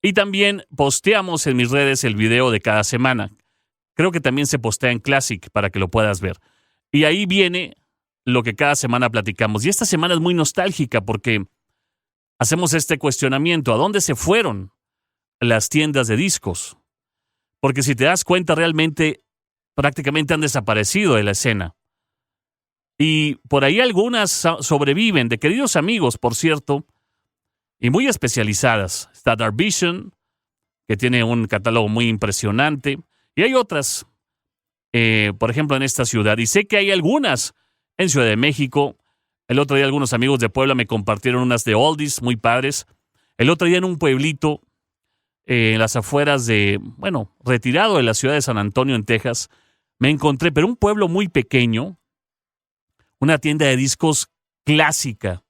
Y también posteamos en mis redes el video de cada semana. Creo que también se postea en Classic para que lo puedas ver. Y ahí viene lo que cada semana platicamos. Y esta semana es muy nostálgica porque hacemos este cuestionamiento. ¿A dónde se fueron las tiendas de discos? Porque si te das cuenta, realmente prácticamente han desaparecido de la escena. Y por ahí algunas sobreviven, de queridos amigos, por cierto, y muy especializadas. Está Dark Vision, que tiene un catálogo muy impresionante. Y hay otras, por ejemplo, en esta ciudad. Y sé que hay algunas en Ciudad de México. El otro día algunos amigos de Puebla me compartieron unas de oldies muy padres. El otro día en un pueblito en las afueras de, retirado de la ciudad de San Antonio, en Texas, me encontré, pero un pueblo muy pequeño, una tienda de discos clásica,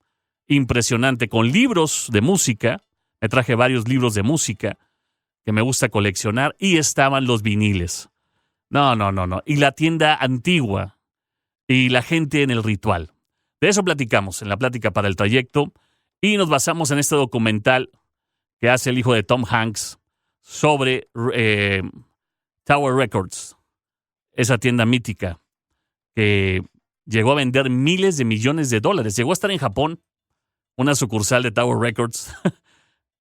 impresionante, con libros de música. Me traje varios libros de música que me gusta coleccionar y estaban los viniles. No. Y la tienda antigua y la gente en el ritual. De eso platicamos en la plática para el trayecto y nos basamos en este documental que hace el hijo de Tom Hanks sobre Tower Records, esa tienda mítica que llegó a vender miles de millones de dólares. Llegó a estar en Japón, una sucursal de Tower Records.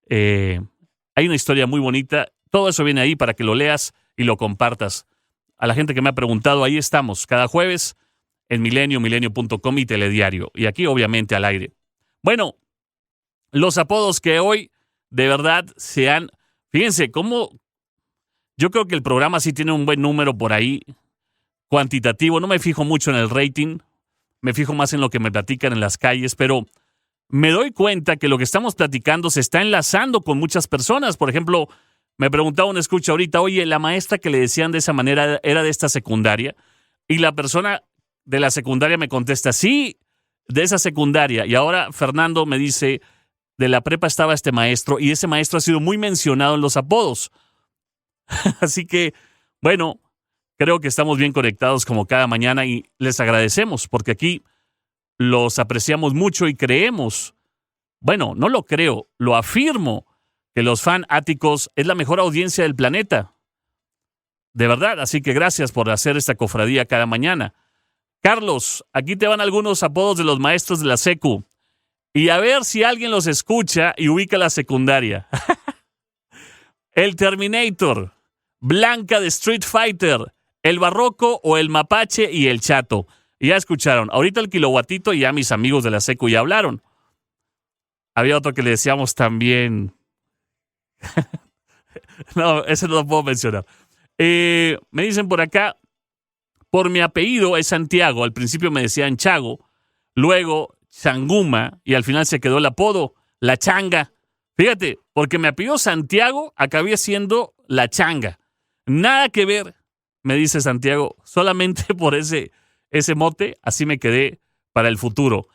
Hay una historia muy bonita. Todo eso viene ahí para que lo leas y lo compartas. A la gente que me ha preguntado, ahí estamos, cada jueves en Milenio, milenio.com y Telediario. Y aquí, obviamente, al aire. Bueno, los apodos que hoy, de verdad, Fíjense cómo... Yo creo que el programa sí tiene un buen número por ahí, cuantitativo. No me fijo mucho en el rating. Me fijo más en lo que me platican en las calles, pero me doy cuenta que lo que estamos platicando se está enlazando con muchas personas. Por ejemplo, me preguntaba un escucha ahorita, oye, la maestra que le decían de esa manera era de esta secundaria, y la persona de la secundaria me contesta, sí, de esa secundaria. Y ahora Fernando me dice, de la prepa estaba este maestro, y ese maestro ha sido muy mencionado en los apodos. Así que, bueno, creo que estamos bien conectados como cada mañana y les agradecemos porque aquí los apreciamos mucho y creemos, bueno, no lo creo, lo afirmo, que los fanáticos es la mejor audiencia del planeta. De verdad, así que gracias por hacer esta cofradía cada mañana. Carlos, aquí te van algunos apodos de los maestros de la secu. Y a ver si alguien los escucha y ubica la secundaria. El Terminator, Blanca de Street Fighter, el Barroco o el Mapache y el Chato. Y ya escucharon. Ahorita el Kiloguatito y ya mis amigos de la secu ya hablaron. Había otro que le decíamos también. No, ese no lo puedo mencionar. Me dicen por acá, por mi apellido es Santiago. Al principio me decían Chago, luego Changuma y al final se quedó el apodo, La Changa. Fíjate, porque mi apellido Santiago acabé siendo La Changa. Nada que ver, me dice Santiago, solamente por ese mote, así me quedé para el futuro.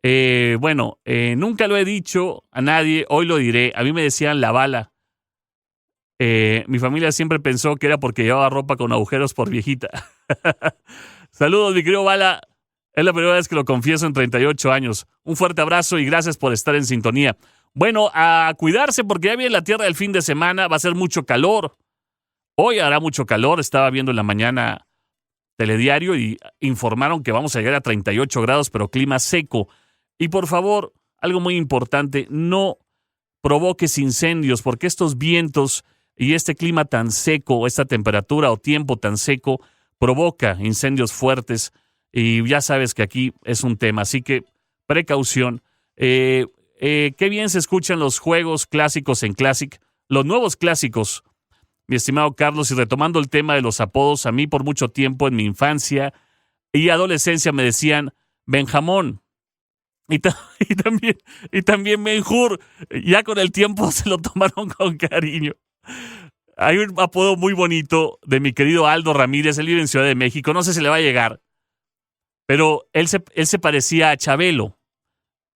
Nunca lo he dicho a nadie, hoy lo diré. A mí me decían La Bala. Mi familia siempre pensó que era porque llevaba ropa con agujeros por viejita. Saludos, mi querido Bala. Es la primera vez que lo confieso en 38 años. Un fuerte abrazo y gracias por estar en sintonía. Bueno, a cuidarse porque ya viene la tierra del fin de semana. Va a ser mucho calor. Hoy hará mucho calor. Estaba viendo en la mañana telediario y informaron que vamos a llegar a 38 grados, pero clima seco. Y por favor, algo muy importante, no provoques incendios porque estos vientos y este clima tan seco, esta temperatura o tiempo tan seco, provoca incendios fuertes y ya sabes que aquí es un tema, así que precaución. Qué bien se escuchan los juegos clásicos en Classic, los nuevos clásicos, mi estimado Carlos, y retomando el tema de los apodos, a mí por mucho tiempo en mi infancia y adolescencia me decían Benjamón y también Benjur, ya con el tiempo se lo tomaron con cariño. Hay un apodo muy bonito de mi querido Aldo Ramírez, él vive en Ciudad de México, no sé si le va a llegar, pero él se parecía a Chabelo,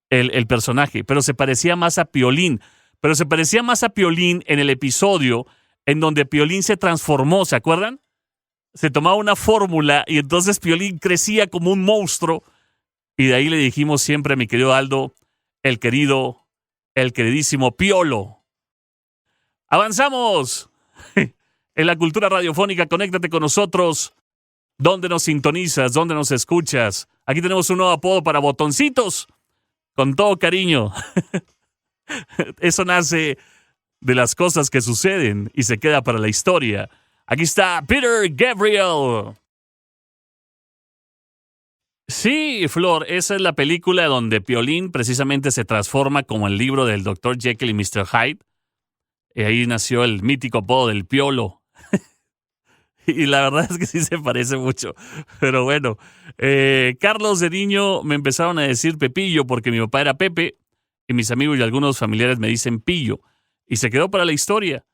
el personaje, pero se parecía más a Piolín, en el episodio en donde Piolín se transformó, ¿se acuerdan? Se tomaba una fórmula y entonces Piolín crecía como un monstruo y de ahí le dijimos siempre a mi querido Aldo, el queridísimo Piolo. ¡Avanzamos! En la cultura radiofónica, conéctate con nosotros. ¿Dónde nos sintonizas? ¿Dónde nos escuchas? Aquí tenemos un nuevo apodo para botoncitos. Con todo cariño. Eso nace de las cosas que suceden y se queda para la historia. Aquí está Peter Gabriel. Sí, Flor, esa es la película donde Piolín precisamente se transforma como el libro del Dr. Jekyll y Mr. Hyde. Y ahí nació el mítico apodo del Piolo. Y la verdad es que sí se parece mucho. Pero bueno, Carlos, de niño me empezaron a decir Pepillo porque mi papá era Pepe y mis amigos y algunos familiares me dicen Pillo. Y se quedó para la historia.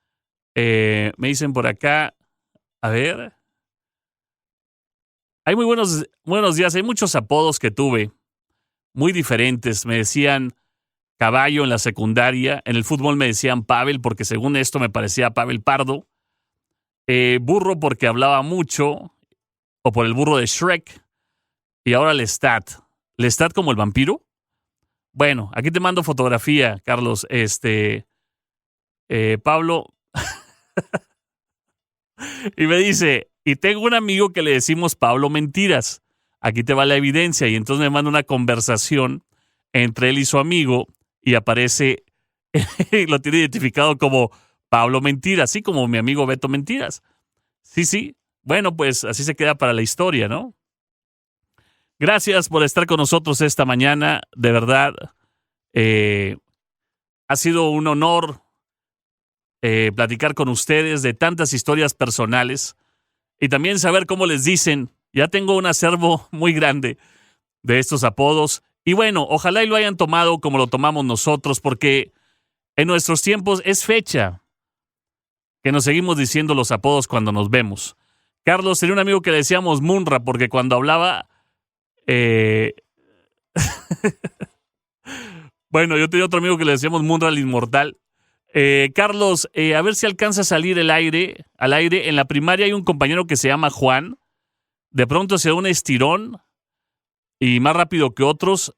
Me dicen por acá, a ver. Hay muy buenos días. Hay muchos apodos que tuve, muy diferentes. Me decían Caballo en la secundaria. En el fútbol me decían Pavel porque según esto me parecía Pavel Pardo. Burro porque hablaba mucho. O por el burro de Shrek. Y ahora Lestat. ¿Lestat como el vampiro? Bueno, aquí te mando fotografía, Carlos. Pablo. Y me dice, y tengo un amigo que le decimos Pablo Mentiras. Aquí te va la evidencia. Y entonces me manda una conversación entre él y su amigo. Y aparece, lo tiene identificado como Pablo Mentiras, así como mi amigo Beto Mentiras. Sí. Bueno, pues así se queda para la historia, ¿no? Gracias por estar con nosotros esta mañana. De verdad, ha sido un honor platicar con ustedes de tantas historias personales y también saber cómo les dicen. Ya tengo un acervo muy grande de estos apodos Y bueno, ojalá y lo hayan tomado como lo tomamos nosotros, porque en nuestros tiempos es fecha que nos seguimos diciendo los apodos cuando nos vemos. Carlos tenía un amigo que le decíamos Munra, porque cuando hablaba... Bueno, yo tenía otro amigo que le decíamos Munra el Inmortal. Carlos, a ver si alcanza a salir al aire. En la primaria hay un compañero que se llama Juan. De pronto se da un estirón y más rápido que otros,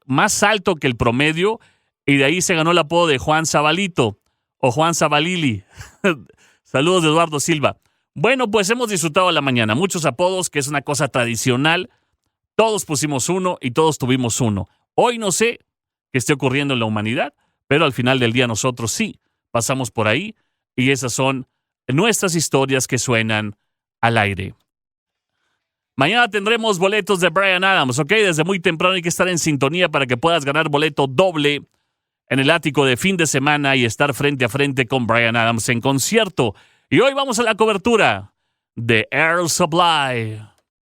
más alto que el promedio, y de ahí se ganó el apodo de Juan Zabalito o Juan Zabalili. Saludos de Eduardo Silva. Bueno, pues hemos disfrutado la mañana. Muchos apodos, que es una cosa tradicional. Todos pusimos uno y todos tuvimos uno. Hoy no sé qué esté ocurriendo en la humanidad, pero al final del día nosotros sí pasamos por ahí y esas son nuestras historias que suenan al aire. Mañana tendremos boletos de Bryan Adams, ¿ok? Desde muy temprano hay que estar en sintonía para que puedas ganar boleto doble en el ático de fin de semana y estar frente a frente con Bryan Adams en concierto. Y hoy vamos a la cobertura de Air Supply.